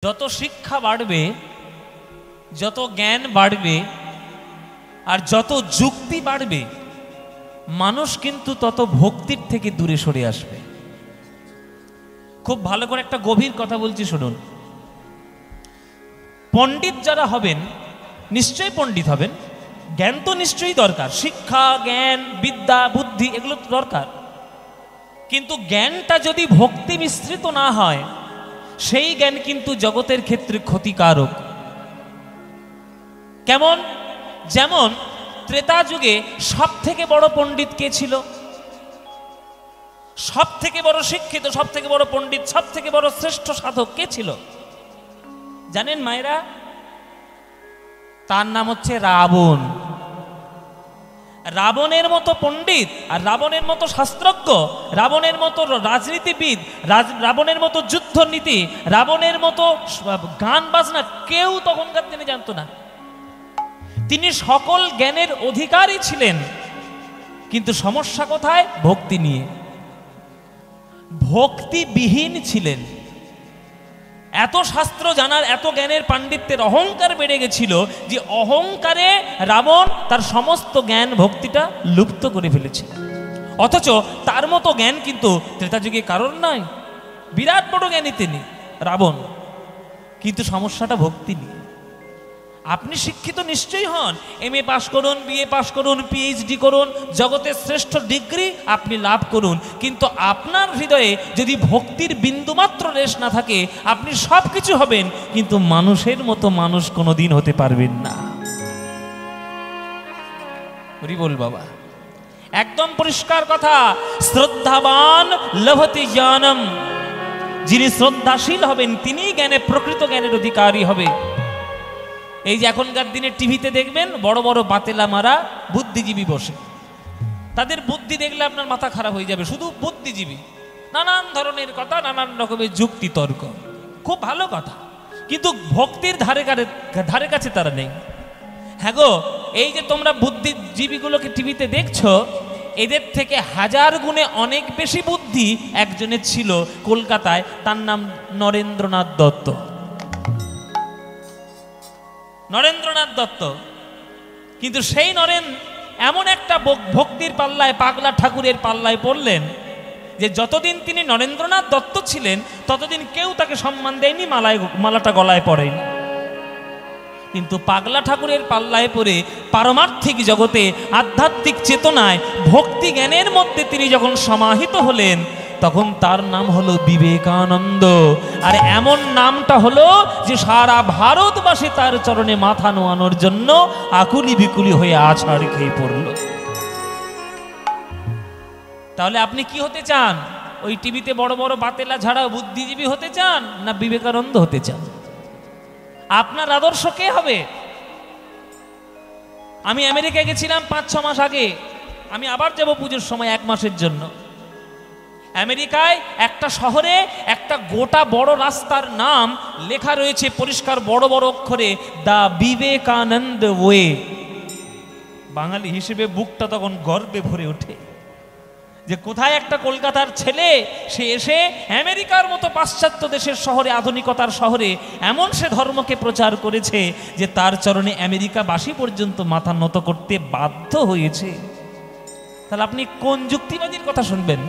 যত শিক্ষা বাড়বে, যত জ্ঞান বাড়বে আর যত যুক্তি বাড়বে, মানুষ কিন্তু তত ভক্তির থেকে দূরে সরে আসবে। খুব ভালো করে একটা গভীর কথা বলছি, শুনুন। পণ্ডিত যারা হবেন নিশ্চয়ই পণ্ডিত হবেন, জ্ঞান তো নিশ্চয়ই দরকার, শিক্ষা জ্ঞান বিদ্যা বুদ্ধি এগুলো তো দরকার, কিন্তু জ্ঞানটা যদি ভক্তি মিশ্রিত না হয় সেই জ্ঞান কিন্তু জগতের ক্ষেত্রে ক্ষতিকারক। কেমন? যেমন ত্রেতা যুগে সব থেকে বড় পণ্ডিত কে ছিল? সব থেকে বড় শিক্ষিত, সব থেকে বড় পণ্ডিত, সব থেকে বড় শ্রেষ্ঠ সাধক কে ছিল জানেন মায়েরা? তার নাম হচ্ছে রাবণ। রাবণের মতো পণ্ডিত আর রাবণের মতো শাস্ত্রজ্ঞ, রাবণের মতো রাজনীতিবিদ, রাবণের মতো যুদ্ধনীতি, রাবণের মতো গান বাজনা কেউ তখনকার দিনে জানতো না। তিনি সকল জ্ঞানের অধিকারী ছিলেন, কিন্তু সমস্যা কোথায়? ভক্তি নিয়ে। ভক্তিবিহীন ছিলেন। এত শাস্ত্র জানার, এত জ্ঞানের পাণ্ডিত্যের অহংকার বেড়ে গেছিল যে অহংকারে রাবণ তার সমস্ত জ্ঞান ভক্তিটা লুপ্ত করে ফেলেছিল। অথচ তার মতো জ্ঞান কিন্তু ত্রেতা যুগে কারণ নয়। বিরাট বড় জ্ঞানী তিনি রাবণ, কিন্তু সমস্যাটা ভক্তি নিয়ে। আপনি শিক্ষিত নিশ্চয়ই হন, MA পাস করুন, BA পাস করুন, PhD করুন, জগতের শ্রেষ্ঠ ডিগ্রি আপনি লাভ করুন, কিন্তু আপনার হৃদয়ে যদি ভক্তির বিন্দুমাত্র রেশ না থাকে, আপনি সব কিছু হবেন কিন্তু মানুষের মতো মানুষ কোনোদিন হতে পারবেন না। হরি বল বাবা, একদম পরিষ্কার কথা। শ্রদ্ধাবান লভতে জ্ঞানম, যিনি শ্রদ্ধাশীল হবেন তিনি জ্ঞানে, প্রকৃত জ্ঞানের অধিকারী হবে। এই যে এখনকার দিনে টিভিতে দেখবেন বড় বড় বাতেলা মারা বুদ্ধিজীবী বসে, তাদের বুদ্ধি দেখলে আপনার মাথা খারাপ হয়ে যাবে। শুধু বুদ্ধিজীবী, নানান ধরনের কথা, নানান রকমের যুক্তি তর্ক, খুব ভালো কথা, কিন্তু ভক্তির ধারে কাছে তারা নেই। হ্যাঁ গো, এই যে তোমরা বুদ্ধিজীবীগুলোকে টিভিতে দেখছো, এদের থেকে হাজার গুণে অনেক বেশি বুদ্ধি একজনের ছিল কলকাতায়, তার নাম নরেন্দ্রনাথ দত্ত। নরেন্দ্রনাথ দত্ত, কিন্তু সেই নরেন এমন একটা ভক্তির পাল্লায়, পাগলা ঠাকুরের পাল্লায় পড়লেন যে যতদিন তিনি নরেন্দ্রনাথ দত্ত ছিলেন ততদিন কেউ তাকে সম্মান দেয়নি, মালাটা গলায় পড়েনি। কিন্তু পাগলা ঠাকুরের পাল্লায় পড়ে পারমার্থিক জগতে, আধ্যাত্মিক চেতনায়, ভক্তি জ্ঞানের মধ্যে তিনি যখন সমাহিত হলেন, তখন তার নাম হলো বিবেকানন্দ। আর এমন নামটা হলো যে সারা ভারতবাসী তার চরণে মাথা নোয়ানোর জন্য আকুলি বিকুলি হয়ে আছাড় খেয়ে পড়ল। তাহলে আপনি কি হতে চান? ওই টিভিতে বড় বড় বাতেলা ঝাড়া বুদ্ধিজীবী হতে চান, না বিবেকানন্দ হতে চান? আপনার আদর্শ কে হবে? আমি আমেরিকায় গেছিলাম 5-6 মাস আগে, আমি আবার যাব পুজোর সময় 1 মাসের জন্য। আমেরিকায় একটা শহরে একটা গোটা বড় রাস্তার নাম লেখা রয়েছে পরিষ্কার বড় বড় অক্ষরে, দ্য বিবেকানন্দ ওয়ে। বাঙালি হিসেবে বুকটা তখন গর্বে ভরে ওঠে যে কোথায় একটা কলকাতার ছেলে, সে এসে আমেরিকার মতো পাশ্চাত্য দেশের শহরে, আধুনিকতার শহরে এমন সে ধর্মকে প্রচার করেছে যে তার চরণে আমেরিকাবাসী পর্যন্ত মাথা নত করতে বাধ্য হয়েছে। তাহলে আপনি কোন যুক্তিবাদীর কথা শুনবেন?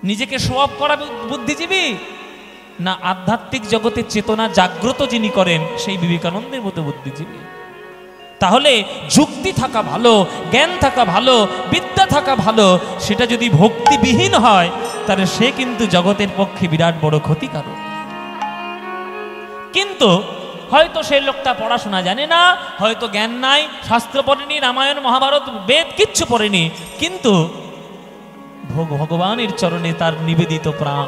নিজেকে শো অফ করা বুদ্ধিজীবী, না আধ্যাত্মিক জগতের চেতনা জাগ্রত যিনি করেন সেই বিবেকানন্দের মতো বুদ্ধিজীবী? তাহলে যুক্তি থাকা ভালো, জ্ঞান থাকা ভালো, বিদ্যা থাকা ভালো, সেটা যদি ভক্তিবিহীন হয় তাহলে সে কিন্তু জগতের পক্ষে বিরাট বড় ক্ষতিকারক। কিন্তু হয়তো সেই লোকটা পড়াশোনা জানে না, হয়তো জ্ঞান নাই, শাস্ত্র পড়েনি, রামায়ণ মহাভারত বেদ কিচ্ছু পড়েনি, কিন্তু ভগবানের চরণে তার নিবেদিত প্রাণ,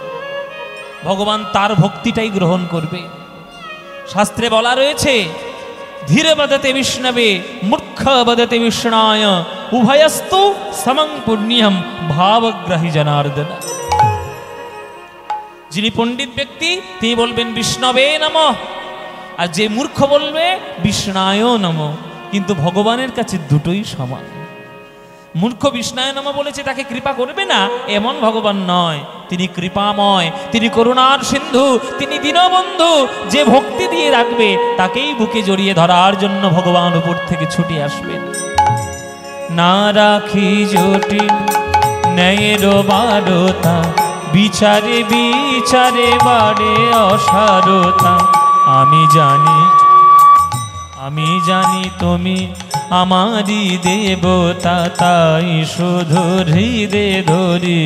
ভগবান তার ভক্তিটাই গ্রহণ করবে। শাস্ত্রে বলা রয়েছে, ধীরে বদতে বিষ্ণবে মূর্খ বদতে বিষ্ণায় উভয়স্তু সমং পুণ্যম ভাবগ্রাহী জনার্দন। যিনি পণ্ডিত ব্যক্তি তিনি বলবেন বিষ্ণবে নমঃ, আর যে মূর্খ বলবে বিষ্ণায় নমঃ। কিন্তু ভগবানের কাছে দুটোই সমান। মূর্খ বিষ্ণায় নমঃ বলেছে তাকে কৃপা করবে না এমন ভগবান নয়, তিনি কৃপাময়, তিনি করুণার সিন্ধু, তিনি দীনবন্ধু। যে ভক্তি দিয়ে রাখবে তাকেই বুকে জড়িয়ে ধরার জন্য ভগবান উপর থেকে ছুটে আসবেন। না রাখি জটিল ন্যায়ের বারতা, বিচারে বিচারে বাড়ে অসারতা। আমি জানি তুমি আমারই দেবতা, তাই শুধু হৃদে ধরি,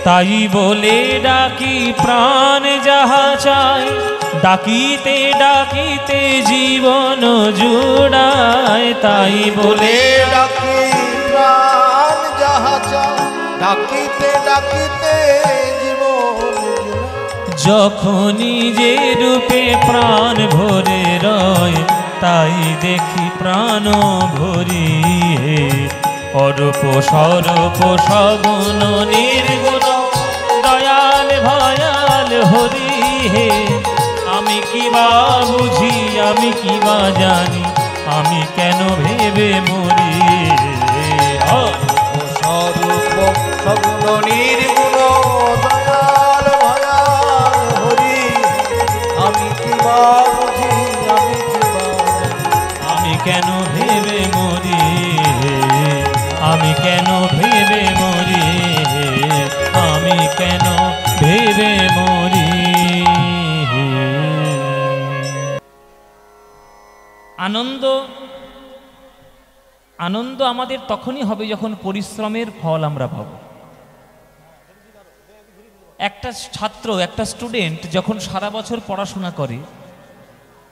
তাই বলে ডাকি প্রাণ যাহা চাই, ডাকিতে ডাকিতে জীবন জুড়ায়। তাই বলে ডাকি প্রাণ যাহা চাই, ডাকিতে ডাকিতে জীবন জুড়ায়। যখনই যে রূপে প্রাণ ভরে রয়, তাই দেখি প্রাণ ভরিয়ে। অরূপ স্বরূপ সগুণ নির্গুণ, দয়াল ভয়াল হরি হে। আমি কি বা বুঝি, আমি কি বা জানি, আমি কেন ভেবে মরি। স্বরূপ সগুণ নির্গুণ, দয়াল ভয়াল হরি। আমি কি বা বুঝি, আমি কি বা জানি, আমি কেন ভেবে মরি, আমি কেন ভেবে মরি, আমি কেন ভেবে মরি। আনন্দ আনন্দ আমাদের তখনই হবে যখন পরিশ্রমের ফল আমরা পাব। একটা ছাত্র, একটা স্টুডেন্ট যখন সারা বছর পড়াশোনা করে,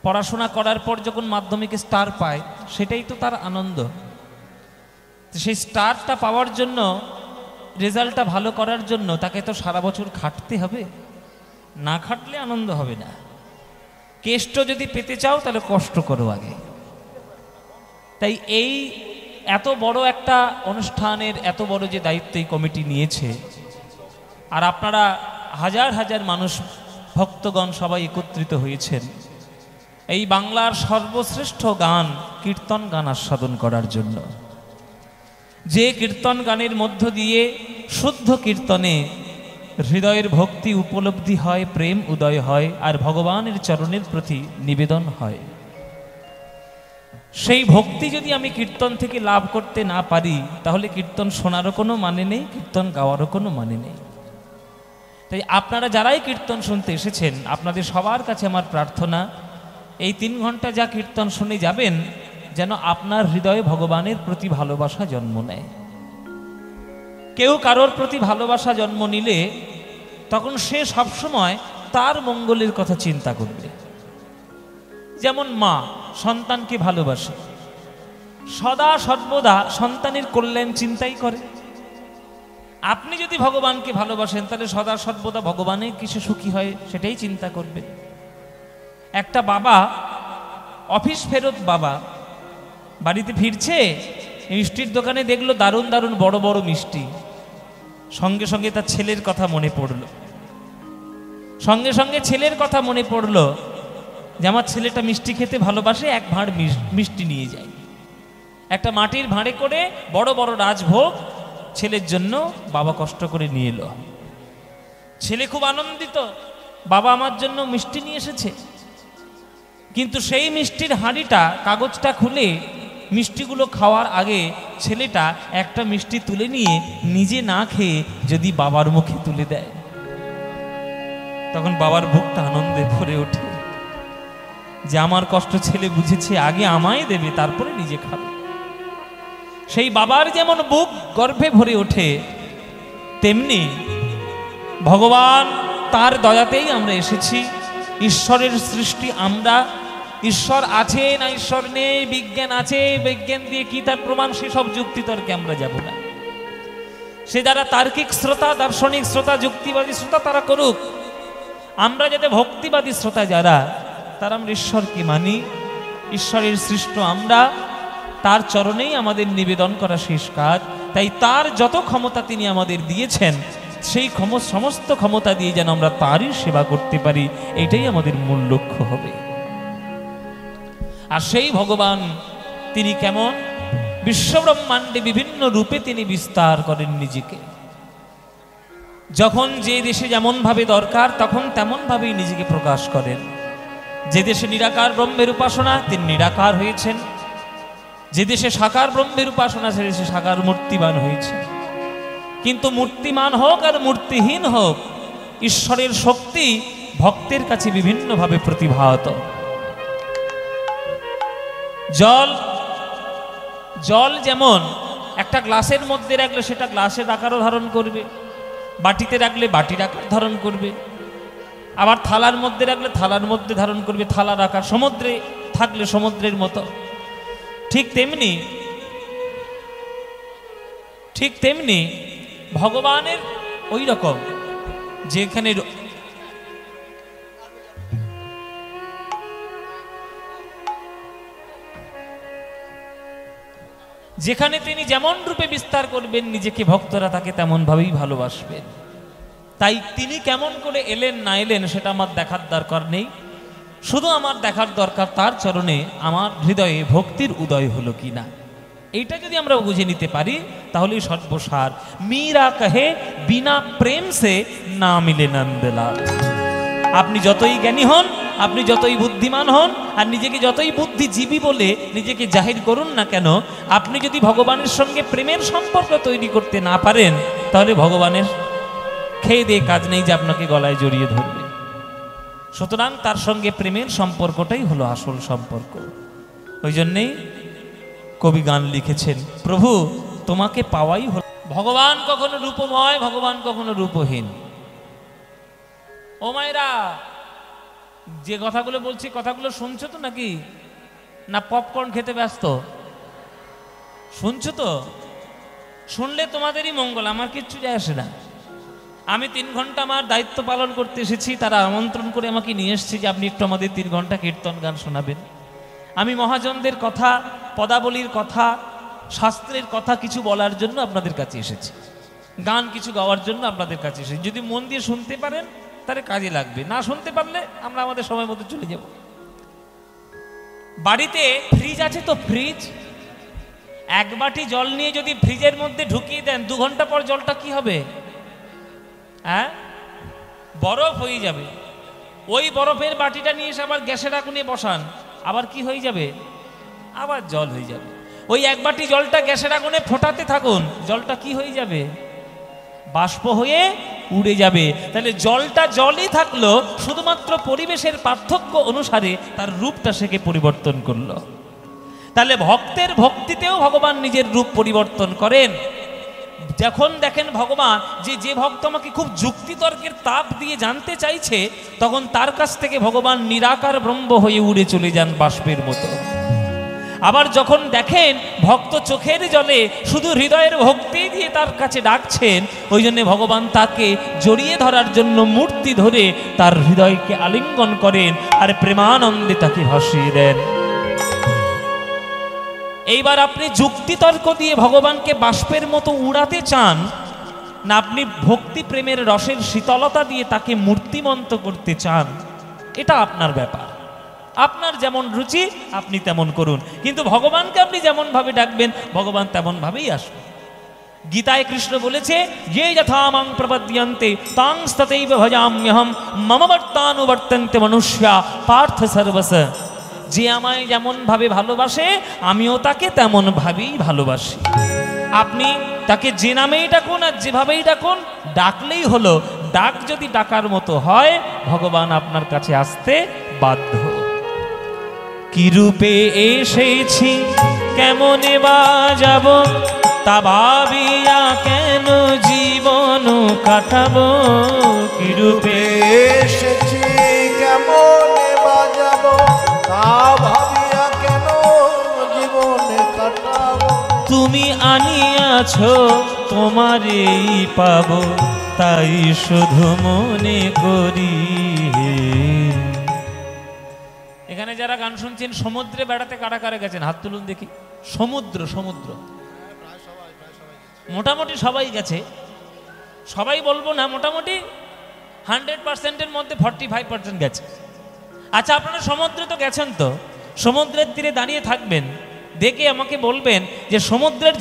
পড়াশোনা করার পর যখন মাধ্যমিকে স্টার পায়, সেটাই তো তার আনন্দ। সেই স্টারটা পাওয়ার জন্য, রেজাল্টটা ভালো করার জন্য তাকে তো সারা বছর খাটতে হবে, না খাটলে আনন্দ হবে না। কেষ্ট যদি পেতে চাও তাহলে কষ্ট করো আগে। তাই এই এত বড় একটা অনুষ্ঠানের এত বড় যে দায়িত্ব এই কমিটি নিয়েছে, আর আপনারা হাজার হাজার মানুষ, ভক্তগণ সবাই একত্রিত হয়েছেন এই বাংলার সর্বশ্রেষ্ঠ গান কীর্তন গান আস্বাদন করার জন্য। যে কীর্তন গানের মধ্য দিয়ে শুদ্ধ কীর্তনে হৃদয়ের ভক্তি উপলব্ধি হয়, প্রেম উদয় হয়, আর ভগবানের চরণের প্রতি নিবেদন হয়। সেই ভক্তি যদি আমি কীর্তন থেকে লাভ করতে না পারি, তাহলে কীর্তন শোনারও কোনো মানে নেই, কীর্তন গাওয়ারও কোনো মানে নেই। তাই আপনারা যারাই কীর্তন শুনতে এসেছেন, আপনাদের সবার কাছে আমার প্রার্থনা, এই 3 ঘন্টা যা কীর্তন শুনে যাবেন, যেন আপনার হৃদয়ে ভগবানের প্রতি ভালোবাসা জন্ম নেয়। কেউ কারোর প্রতি ভালোবাসা জন্ম নিলে তখন সে সবসময় তার মঙ্গলের কথা চিন্তা করবে। যেমন মা সন্তানকে ভালোবাসে, সদা সর্বদা সন্তানের কল্যাণ চিন্তাই করে। আপনি যদি ভগবানকে ভালোবাসেন, তাহলে সদা সর্বদা ভগবানের কিছু সুখী হয় সেটাই চিন্তা করবেন। একটা বাবা, অফিস ফেরত বাবা, বাড়িতে ফিরছে, মিষ্টির দোকানে দেখলো দারুণ দারুণ বড় বড় মিষ্টি। সঙ্গে সঙ্গে তার ছেলের কথা মনে পড়ল, সঙ্গে সঙ্গে ছেলের কথা মনে পড়ল যে আমার ছেলেটা মিষ্টি খেতে ভালোবাসে, এক ভাঁড় মিষ্টি নিয়ে যায়। একটা মাটির ভাঁড়ে করে বড় বড় রাজভোগ ছেলের জন্য বাবা কষ্ট করে নিয়ে এলো। ছেলে খুব আনন্দিত, বাবা আমার জন্য মিষ্টি নিয়ে এসেছে। কিন্তু সেই মিষ্টির হাঁড়িটা, কাগজটা খুলে মিষ্টিগুলো খাওয়ার আগে ছেলেটা একটা মিষ্টি তুলে নিয়ে নিজে না খেয়ে যদি বাবার মুখে তুলে দেয়, তখন বাবার বুকটা আনন্দে ভরে ওঠে যে আমার কষ্ট ছেলে বুঝেছে, আগে আমায় দেবে তারপরে নিজে খাবে। সেই বাবার যেমন বুক গর্ভে ভরে ওঠে, তেমনি ভগবান তার দয়াতেই আমরা এসেছি। ঈশ্বরের সৃষ্টি আমরা, ঈশ্বর আছে না ঈশ্বর নেই, বিজ্ঞান আছে, বিজ্ঞান দিয়ে কি তার প্রমাণ, সেসব যুক্তি তর্কে আমরা যাব না। সে যারা তার্কিক শ্রোতা, দার্শনিক শ্রোতা, যুক্তিবাদী শ্রোতা তারা করুক। আমরা যাতে ভক্তিবাদী শ্রোতা যারা, তারা আমরা ঈশ্বরকে মানি, ঈশ্বরের সৃষ্ট আমরা, তার চরণেই আমাদের নিবেদন করা শেষ কাজ। তাই তার যত ক্ষমতা তিনি আমাদের দিয়েছেন, সেই সমস্ত ক্ষমতা দিয়ে যেন আমরা তারই সেবা করতে পারি, এটাই আমাদের মূল লক্ষ্য হবে। আর সেই ভগবান তিনি কেমন? বিশ্বব্রহ্মাণ্ডে বিভিন্ন রূপে তিনি বিস্তার করেন নিজেকে। যখন যে দেশে যেমন ভাবে দরকার তখন তেমন ভাবেই নিজেকে প্রকাশ করেন। যে দেশে নিরাকার ব্রহ্মের উপাসনা তিনি নিরাকার হয়েছেন, যে দেশে সাকার ব্রহ্মের উপাসনা সে দেশে সাকার মূর্তিমান হয়েছে। কিন্তু মূর্তিমান হোক আর মূর্তিহীন হোক, ঈশ্বরের শক্তি ভক্তের কাছে বিভিন্নভাবে প্রতিভাত। জল যেমন একটা গ্লাসের মধ্যে রাখলে সেটা গ্লাসের আকারও ধারণ করবে, বাটিতে রাখলে বাটির আকার ধারণ করবে, আবার থালার মধ্যে রাখলে থালার মধ্যে ধারণ করবে থালার আকার, সমুদ্রে থাকলে সমুদ্রের মতো। ঠিক তেমনি ভগবানের ওই রকম যেখানে তিনি যেমন রূপে বিস্তার করবেন নিজেকে, ভক্তরা তাকে তেমন ভাবেই ভালোবাসবেন। তাই তিনি কেমন করে এলেন না এলেন সেটা আমার দেখার দরকার নেই, শুধু আমার দেখার দরকার তার চরণে আমার হৃদয়ে ভক্তির উদয় হলো কিনা। এইটা যদি আমরা বুঝে নিতে পারি তাহলেই সর্বসার। মীরা কহে বিনা প্রেম সে না মিলে নন্দলাল। আপনি যতই জ্ঞানী হন, আপনি যতই বুদ্ধিমান হন, আর নিজেকে যতই বুদ্ধিজীবী বলে নিজেকে জাহির করুন না কেন, আপনি যদি ভগবানের সঙ্গে প্রেমের সম্পর্ক তৈরি করতে না পারেন তাহলে ভগবানের খেয়ে দিয়ে কাজ নেই যে আপনাকে গলায় জড়িয়ে ধরবে। সুতরাং তার সঙ্গে প্রেমের সম্পর্কটাই হলো আসল সম্পর্ক। ওই জন্যেই কবি গান লিখেছেন, প্রভু তোমাকে পাওয়াই হলো। ভগবান কখনো রূপময়, ভগবান কখনো রূপহীন। ও মায়েরা, যে কথাগুলো বলছি কথাগুলো শুনছো তো নাকি? না পপকর্ন খেতে ব্যস্ত? শুনছো তো? শুনলে তোমাদেরই মঙ্গল, আমার কিচ্ছু যায় আসে না। আমি 3 ঘন্টা আমার দায়িত্ব পালন করতে এসেছি, তারা আমন্ত্রণ করে আমাকে নিয়ে এসেছে যে আপনি একটু আমাদের 3 ঘন্টা কীর্তন গান শোনাবেন। আমি মহাজনদের কথা, পদাবলীর কথা, শাস্ত্রের কথা কিছু বলার জন্য আপনাদের কাছে এসেছি, গান কিছু গাওয়ার জন্য আপনাদের কাছে এসেছি। যদি মন দিয়ে শুনতে পারেন তাহলে কাজে লাগবে, না শুনতে পারলে আমরা আমাদের সময় মতো চলে যাব। বাড়িতে ফ্রিজ আছে তো, ফ্রিজ 1 বাটি জল নিয়ে যদি ফ্রিজের মধ্যে ঢুকিয়ে দেন 2 ঘন্টা পর জলটা কি হবে? হ্যাঁ, বরফ হয়ে যাবে। ওই বরফের বাটিটা নিয়ে এসে আবার গ্যাসের আগুনে বসান, আবার কি হয়ে যাবে? আবার জল হয়ে যাবে। ওই 1 বাটি জলটা গ্যাসের আগুনে ফোটাতে থাকুন, জলটা কি হয়ে যাবে? বাষ্প হয়ে উড়ে যাবে। তাহলে জলটা জলই থাকলো, শুধুমাত্র পরিবেশের পার্থক্য অনুসারে তার রূপটা সেকে পরিবর্তন করলো। তাহলে ভক্তের ভক্তিতেও ভগবান নিজের রূপ পরিবর্তন করেন। যখন দেখেন ভগবান যে ভক্ত আমাকে খুব যুক্তিতর্কের তাপ দিয়ে জানতে চাইছে, তখন তার কাছ থেকে ভগবান নিরাকার ব্রহ্ম হয়ে উড়ে চলে যান বাষ্পের মতো। আবার যখন দেখেন ভক্ত চোখের জলে শুধু হৃদয়ের ভক্তি দিয়ে তার কাছে ডাকছেন, ওই জন্য ভগবান তাকে জড়িয়ে ধরার জন্য মূর্তি ধরে তার হৃদয়কে আলিঙ্গন করেন আর প্রেমানন্দে তাকে ভাসিয়ে দেন। এইবার আপনি যুক্তিতর্ক দিয়ে ভগবানকে বাষ্পের মতো উড়াতে চান না, আপনি ভক্তি প্রেমের রসের শীতলতা দিয়ে তাকে মূর্তিমন্ত করতে চান, এটা আপনার ব্যাপার। আপনার যেমন রুচি আপনি তেমন করুন, কিন্তু ভগবানকে আপনি যেমন ভাবে ডাকবেন ভগবান তেমন ভাবেই আসবেন। গীতায় কৃষ্ণ বলেছে, যে যথা মাং প্রপদ্যন্তে তাং তথৈব ভজাম্যহম মম বর্তানুবর্তন্তে মনুষ্যা পার্থ সর্বস। যে আমায় যেমন ভাবে ভালোবাসে আমিও তাকে তেমন ভাবেই ভালোবাসি। আপনি তাকে যে নামেই ডাকুন আর যেভাবেই ডাকুন, ডাকলেই হলো। ডাক যদি ডাকার মতো হয় ভগবান আপনার কাছে আসতে বাধ্য। কি রূপে এসেছি কেমনে বা যাব, তা ভাবিয়া কেন জীবন কাটাবো। কি রূপে এসেছি কেমনে বা যাব, তা ভাবিয়া কেন জীবনে কাটাবো। তুমি আনিয়াছো তোমারেই পাবো, তাই শুধু মনে করি। এখানে যারা গান শুনছেন সমুদ্রে বেড়াতে কারা কারা গেছেন হাত তুলুন দেখি। সমুদ্র মোটামুটি সবাই গেছে, সবাই বলবো না, মোটামুটি 100%-এর মধ্যে 45% গেছে। আচ্ছা, আপনারা সমুদ্রে তো গেছেন, তো সমুদ্রের তীরে দাঁড়িয়ে থাকবেন, দেখে আমাকে বলবেন যে সমুদ্রের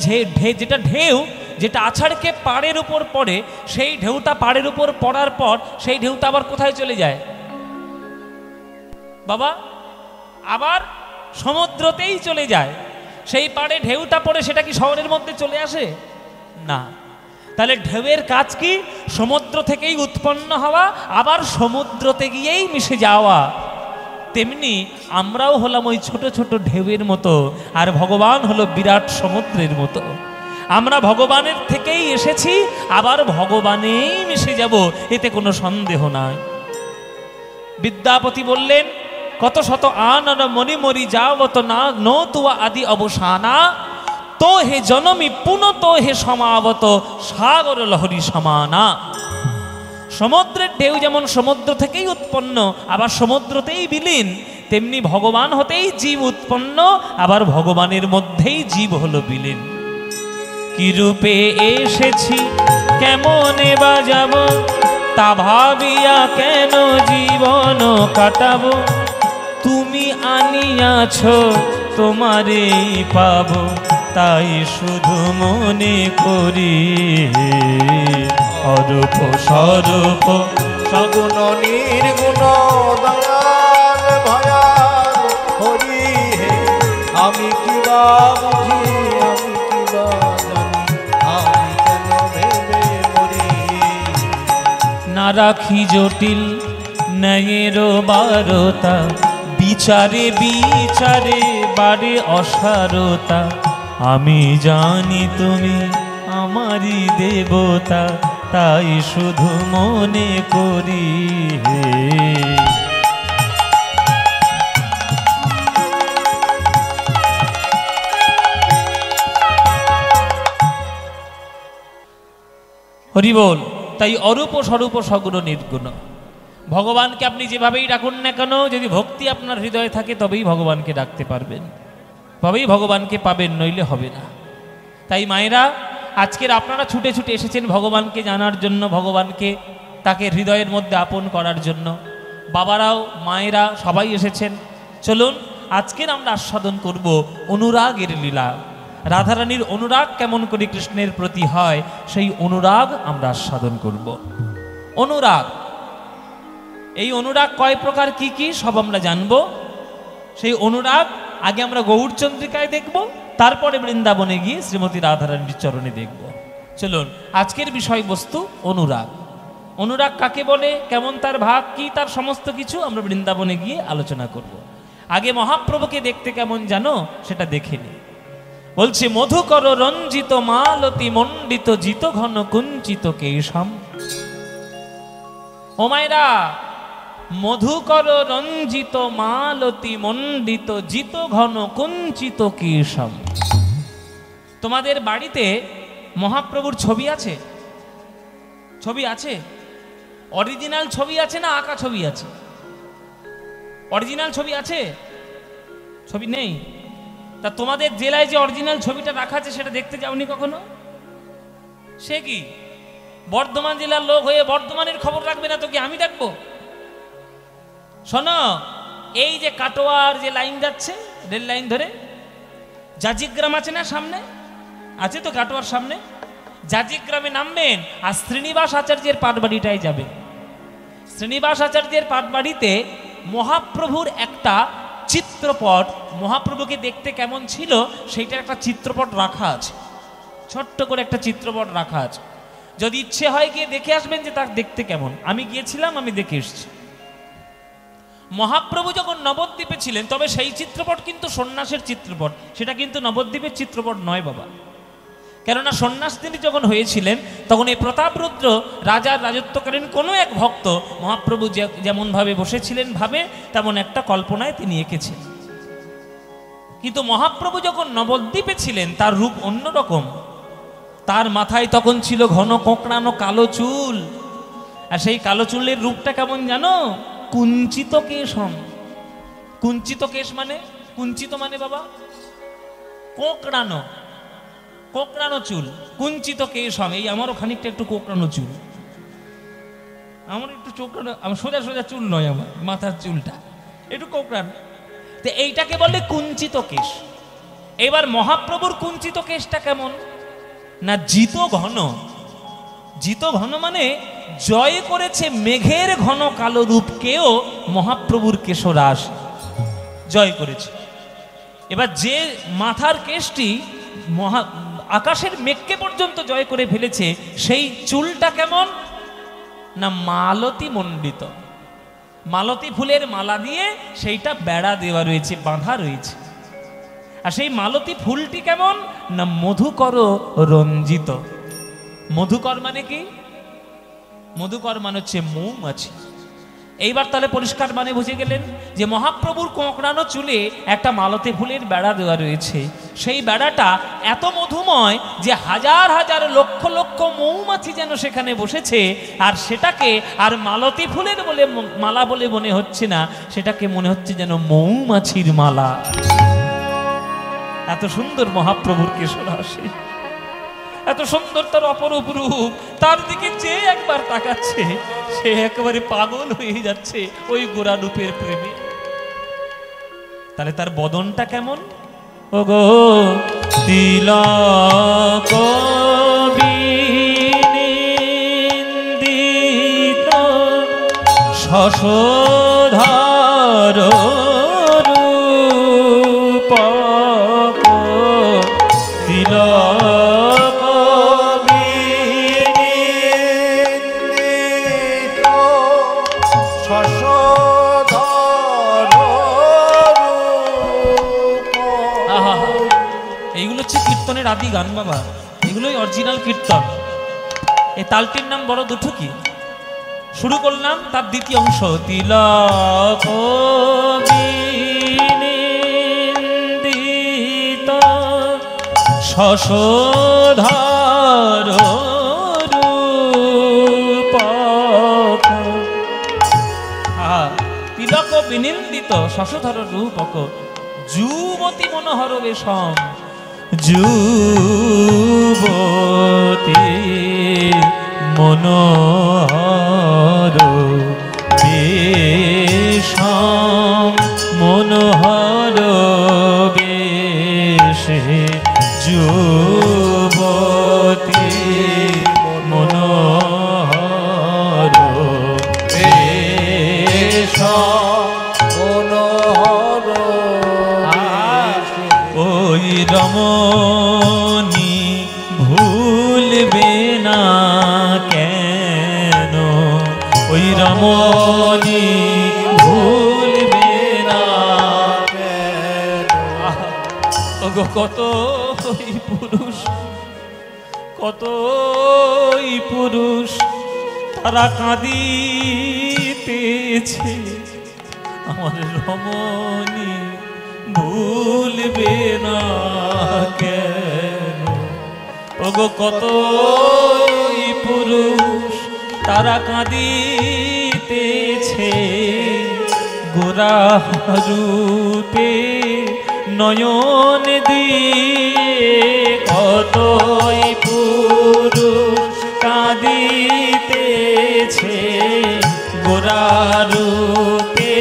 যেটা ঢেউ, যেটা আছাড়কে পাড়ের উপর পড়ে, সেই ঢেউটা পাড়ের উপর পড়ার পর সেই ঢেউটা আবার কোথায় চলে যায় বাবা? আবার সমুদ্রতেই চলে যায়। সেই পাড়ে ঢেউটা পড়ে সেটা কি শহরের মধ্যে চলে আসে না। তাহলে ঢেউয়ের কাজ কি? সমুদ্র থেকেই উৎপন্ন হওয়া, আবার সমুদ্রতে গিয়েই মিশে যাওয়া। তেমনি আমরাও হলাম ওই ছোট ছোট ঢেউয়ের মতো, আর ভগবান হলো বিরাট সমুদ্রের মতো। আমরা ভগবানের থেকেই এসেছি, আবার ভগবানেই মিশে যাব, এতে কোনো সন্দেহ নাই। বিদ্যাপতি বললেন, কত শত আনন মনি মরি যাবত না নো তুয়া আদি অবসানা, তো হে জনমি পুনত হে সমাবত সাগর লহরী সমানা। সমুদ্রের ঢেউ যেমন সমুদ্র থেকেই উৎপন্ন, আবার সমুদ্রতেই বিলীন, তেমনি ভগবান হতেই জীব উৎপন্ন, আবার ভগবানের মধ্যেই জীব হলো বিলীন। কি রূপে এসেছি কেমনে বাজাব, তা ভাবিয়া কেন জীবন কাটাবো। তুমি আনিয়াছ তোমারেই পাব, তাই শুধু মনে করি অরূপ স্বরূপ সগুণ নির্গুণ দয়াল ভয়াল হরি হে। আমি কি বা বুঝি, আমি কি বা জানি, আমি কেন ভেবে মরি। না রাখি জটিল ন্যায়ের বারতা, বিচারে বিচারে বারে অসারতা। আমি জানি তুমি আমারই দেবতা, তাই শুধু মনে করি হে। হরি বল। তাই অরূপ স্বরূপ সগুণ নির্গুণ, ভগবানকে আপনি যেভাবেই ডাকুন না কেন, যদি ভক্তি আপনার হৃদয়ে থাকে তবেই ভগবানকে ডাকতে পারবেন, তবেই ভগবানকে পাবেন, নইলে হবে না। তাই মায়েরা, আজকের আপনারা ছুটে ছুটে এসেছেন ভগবানকে জানার জন্য, ভগবানকে তাকে হৃদয়ের মধ্যে আপন করার জন্য। বাবারাও মায়েরা সবাই এসেছেন। চলুন আজকের আমরা আস্বাদন করব অনুরাগের লীলা। রাধারানীর অনুরাগ কেমন করে কৃষ্ণের প্রতি হয়, সেই অনুরাগ আমরা আস্বাদন করব। অনুরাগ, এই অনুরাগ কয় প্রকার, কি কি সব আমরা জানব। সেই অনুরাগ আগে আমরা গৌরচন্দ্রিকায় দেখব, তারপরে বৃন্দাবনে গিয়ে শ্রীমতী রাধারানীর চরণে দেখব। চলুন আজকের বিষয়বস্তু অনুরাগ। অনুরাগ কাকে বলে, কেমন তার ভাগ কি, তার সমস্ত কিছু আমরা বৃন্দাবনে গিয়ে আলোচনা করব। আগে মহাপ্রভুকে দেখতে কেমন জানো সেটা দেখে নি। বলছে, মধুকর রঞ্জিত মালতি মণ্ডিত জিত ঘন কুঞ্চিত কেশম। ও মায়েরা, মধুকর রঞ্জিত মালতি মণ্ডিত জিত ঘন কুঞ্চিত কেশম। তোমাদের বাড়িতে মহাপ্রভুর ছবি আছে? ছবি আছে? অরিজিনাল ছবি আছে না আঁকা ছবি আছে? অরিজিনাল ছবি আছে? ছবি নেই? তা তোমাদের জেলায় যে অরিজিনাল ছবিটা রাখা আছে সেটা দেখতে যাওনি কখনো? সে কি বর্ধমান জেলার লোক হয়ে বর্ধমানের খবর রাখবে না তো কি আমি দেখবো? শোনো, এই যে কাটোয়ার যে লাইন যাচ্ছে, রেল লাইন ধরে জাজিগ্রাম আছে না সামনে, আছে তো কাটোয়ার সামনে, জাজিগ্রামে নামবেন আর শ্রীনিবাস আচার্যের পাটবাড়িটায় যাবেন। শ্রীনিবাস আচার্যের পাটবাড়িতে মহাপ্রভুর একটা চিত্রপট, মহাপ্রভুকে দেখতে কেমন ছিল সেইটার একটা চিত্রপট রাখা আছে, ছোট্ট করে একটা চিত্রপট রাখা আছে। যদি ইচ্ছে হয় গিয়ে দেখে আসবেন যে তার দেখতে কেমন। আমি গিয়েছিলাম, আমি দেখে এসেছি। মহাপ্রভু যখন নবদ্বীপে ছিলেন, তবে সেই চিত্রপট কিন্তু সন্ন্যাসের চিত্রপট, সেটা কিন্তু নবদ্বীপের চিত্রপট নয় বাবা। কেননা সন্ন্যাস তিনি যখন হয়েছিলেন তখন এই প্রতাপরুদ্র রাজার রাজত্বকালীন কোনো এক ভক্ত মহাপ্রভু যেমনভাবে বসেছিলেন ভাবে তেমন একটা কল্পনায় তিনি এঁকেছেন। কিন্তু মহাপ্রভু যখন নবদ্বীপে ছিলেন তার রূপ অন্যরকম। তার মাথায় তখন ছিল ঘন কোঁকড়ানো কালো চুল, আর সেই কালো চুলের রূপটা কেমন জানো? কুঞ্চিত কেশম। কুঞ্চিত কেশ মানে, কুঞ্চিত মানে বাবা কোঁকড়ানো, কোঁকড়ানো চুল, কুঞ্চিত কেশম। এই আমারও খানিকটা একটু কোঁকড়ানো চুল, আমার একটু চোখড়ানো, আমার সোজা সোজা চুল নয়, আমার মাথার চুলটা একটু কোঁকড়ানো। তো এইটাকে বলে কুঞ্চিত কেশ। এবার মহাপ্রভুর কুঞ্চিত কেশটা কেমন না, জিত ঘন। জিত ঘন মানে জয় করেছে মেঘের ঘন কালো রূপকেও মহাপ্রভুর কেশরাশ জয় করেছে। এবার যে মাথার কেশটি আকাশের মেঘকে পর্যন্ত জয় করে ফেলেছে, সেই চুলটা কেমন না মালতী মণ্ডিত, মালতী ফুলের মালা দিয়ে সেইটা বেড়া দেওয়া রয়েছে, বাঁধা রয়েছে। আর সেই মালতী ফুলটি কেমন না মধুকর রঞ্জিত। মধুকর মানে কি? মধুকর মানে হচ্ছে মৌমাছি। এইবার তাহলে পরিষ্কার মানে বুঝে গেলেন যে মহাপ্রভুর কোঁকড়ানো চুলে একটা মালতী ফুলের বেড়া দেওয়া রয়েছে। সেই বেড়াটা এত মধুময় যে হাজার হাজার লক্ষ লক্ষ মৌমাছি যেন সেখানে বসেছে, আর সেটাকে আর মালতী ফুলের বলে মালা বলে মনে হচ্ছে না, সেটাকে মনে হচ্ছে যেন মৌমাছির মালা। এত সুন্দর মহাপ্রভুর কেশরাশি, এত সুন্দর তার অপরূপ রূপ, তার দিকে যে একবার তাকাচ্ছে সে একেবারে পাগল হয়ে যাচ্ছে ওই গোরা রূপের প্রেমে। তাহলে তার বদনটা কেমন? ওগো তিলক বিনিন্দিত শশধর রূপ, তিলক বিনিন্দিত শশধর রূপ। আহা, এইগুলো হচ্ছে কীর্তনের আদি গান বাবা, এগুলোই অরিজিনাল কীর্তন। এই তালটির নাম বড় দুটো কি, শুরু করলাম তার দ্বিতীয় অংশ, তিলক বিনিন্দিত শশধর রূপ। তিলক বিনিন্দিত শশধর রূপক যুবতী মনোহর বেশম, যুবতী মনোহর বেশম, মনোহর বেশে যুবতী মনোহর বেশম, মনোহর ওই রমণী ভুলবে না কেন, ওই রমণী ভুলবে না কেন। ওগো কতই পুরুষ, কতই পুরুষ তারা কাঁদিতেছে, আমার রমণী ভুলবে না কেন। ওগো কতই পুরুষ তারা কাঁদিতেছে, গোরা রূপে নয়ন দিয়ে, কতই পুরুষ কাঁদিতেছে, গোরা রূপে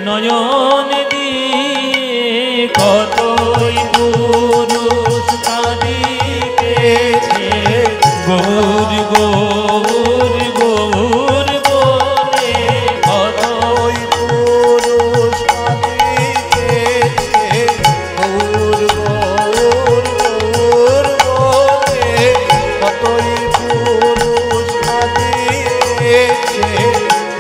নয়ন দিয়ে, কতই পুরুষ কাঁদিতেছে, গৌর গৌর গৌর বলে, কতই পুরুষ কাঁদিতেছে, গৌর গৌর গৌর বলে, কতই পুরুষ কাঁদিতেছে,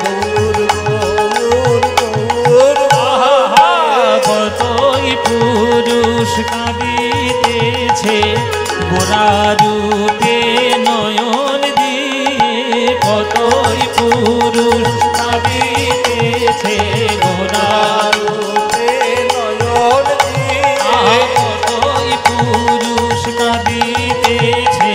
গৌর গৌর গৌর আহা, কতই পুরুষ কাঁদিতেছে, গোরা রূপে নয়ন দিয়ে, কতই পুরুষ কাঁদিতেছে, গোরা রূপে নয়ন দিয়ে, কতই পুরুষ কাঁদিতেছে,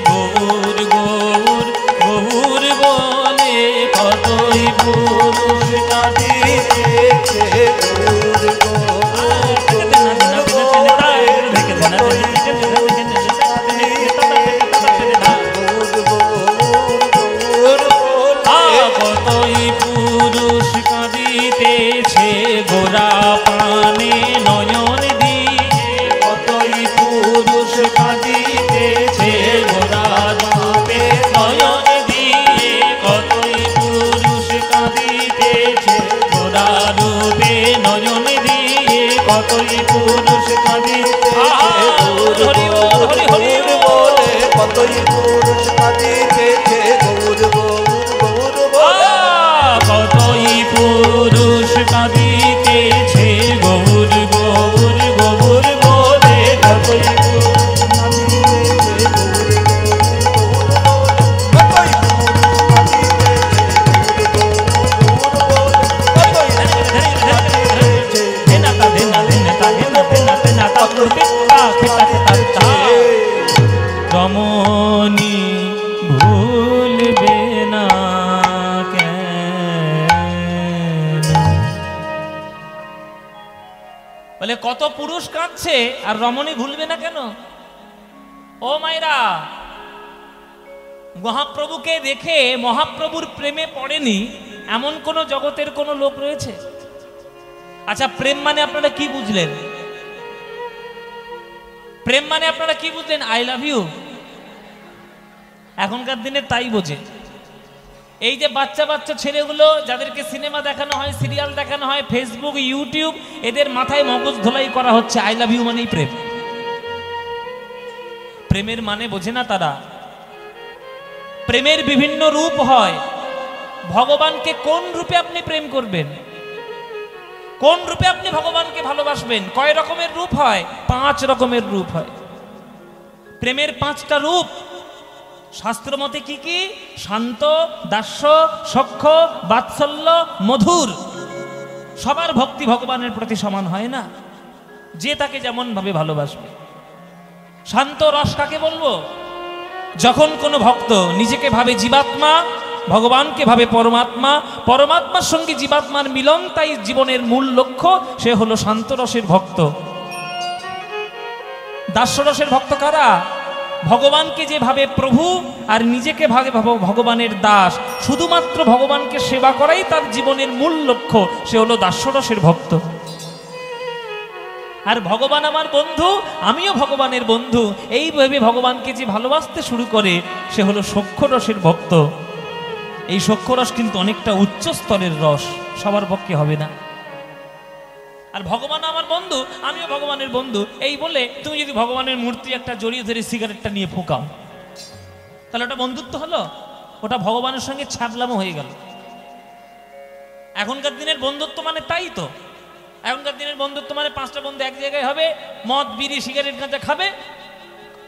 গৌর গৌর গৌর বলে, কতই পুরুষ কাঁদিতেছে, গৌর গৌর গৌর কতই পুরুষ কাঁদিতেছে গৌর গৌর গৌর বলে কতই পুরুষ কাঁদিতেছে গৌর গৌর গৌর বলে কতই পুরুষ কাঁদিতেছে গৌর গৌর কতই পুরুষ কাঁদিতেছে রমণী ভুলবে না কেন? বলে কত পুরুষ কাঁদছে আর রমণী ভুলবে না কেন? ও মায়েরা, মহাপ্রভুকে দেখে মহাপ্রভুর প্রেমে পড়েনি এমন কোন জগতের কোন লোক রয়েছে? আচ্ছা, প্রেম মানে আপনারা কি বুঝলেন? প্রেম মানে আপনারা কি বুঝলেন? I love you. এখনকার দিনে তাই বোঝে। এই যে বাচ্চা বাচ্চা ছেলেগুলো যাদেরকে সিনেমা দেখানো হয়, সিরিয়াল দেখানো হয়, ফেসবুক, ইউটিউব, এদের মাথায় মগজ ধোলাই করা হচ্ছে আই লাভ ইউ মানেই প্রেম। প্রেমের মানে বোঝে না তারা। প্রেমের বিভিন্ন রূপ হয়। ভগবানকে কোন রূপে আপনি প্রেম করবেন? কোন রূপে আপনি ভগবানকে ভালোবাসবেন? কয় রকমের রূপ হয়? 5 রকমের রূপ হয়। প্রেমের 5টা রূপ শাস্ত্র মতে কি কি? শান্ত, দাস্য, সখ্য, বাৎসল্য, মধুর। সবার ভক্তি ভগবানের প্রতি সমান হয় না, যে তাকে যেমন ভাবে ভালোবাসবে। শান্ত রস কাকে বলবো? যখন কোনো ভক্ত নিজেকে ভাবে জীবাত্মা, ভগবানকে ভাবে পরমাত্মা, পরমাত্মার সঙ্গে জীবাত্মার মিলন তাই জীবনের মূল লক্ষ্য, সে হলো শান্ত রসের ভক্ত। দাস্য রসের ভক্ত কারা? ভগবানকে যে ভাবে প্রভু আর নিজেকে ভাবে ভগবানের দাস, শুধুমাত্র ভগবানকে সেবা করাই তার জীবনের মূল লক্ষ্য, সে হলো দাস্য রসের ভক্ত। আর ভগবান আমার বন্ধু, আমিও ভগবানের বন্ধু, এই ভেবে ভগবানকে যে ভালোবাসতে শুরু করে, সে হলো সখ্য রসের ভক্ত। এই সখ্য রস কিন্তু অনেকটা উচ্চ স্তরের রস, সবার পক্ষে হবে না। আর ভগবান আমার বন্ধু, আমিও ভগবানের বন্ধু, এই বলে তুমি যদি ভগবানের মূর্তি একটা জড়িয়ে ধরে সিগারেটটা নিয়ে ফুকাও, তাহলে ওটা বন্ধুত্ব হলো? ওটা ভগবানের সঙ্গে ছাড়লামও হয়ে গেল। এখনকার দিনের বন্ধুত্ব মানে তাই তো। এখনকার দিনের বন্ধুত্ব মানে 5টা বন্ধু এক জায়গায় হবে, মদ, বিড়ি, সিগারেট, গাঁজা খাবে,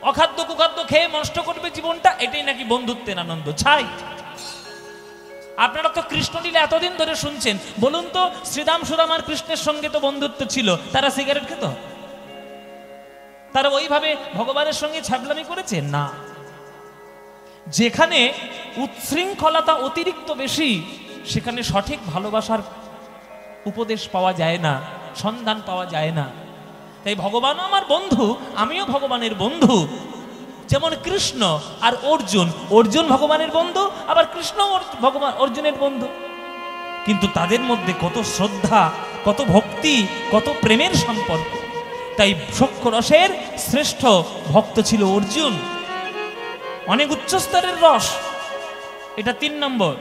অখাদ্য কুখাদ্য খেয়ে নষ্ট করবে জীবনটা, এটাই নাকি বন্ধুত্বের আনন্দ। ছাই। আপনারা তো কৃষ্ণলীলা এতদিন ধরে শুনছেন, বলুন তো শ্রীরাম সুদাম আর কৃষ্ণের সঙ্গে তো বন্ধুত্ব ছিল, তারা সিগারেট খেত? তারা ওইভাবে ভগবানের সঙ্গে ছাগলামি করেছে? না। যেখানে উচ্ছৃঙ্খলতা অতিরিক্ত বেশি, সেখানে সঠিক ভালোবাসার উপদেশ পাওয়া যায় না, সন্ধান পাওয়া যায় না। তাই ভগবানও আমার বন্ধু, আমিও ভগবানের বন্ধু। যেমন কৃষ্ণ আর অর্জুন, অর্জুন ভগবানের বন্ধু, আবার কৃষ্ণ ভগবান অর্জুনের বন্ধু। কিন্তু তাদের মধ্যে কত শ্রদ্ধা, কত ভক্তি, কত প্রেমের সম্পর্ক। তাই সখ্য রসের শ্রেষ্ঠ ভক্ত ছিল অর্জুন। অনেক উচ্চস্তরের রস। এটা 3 নম্বর।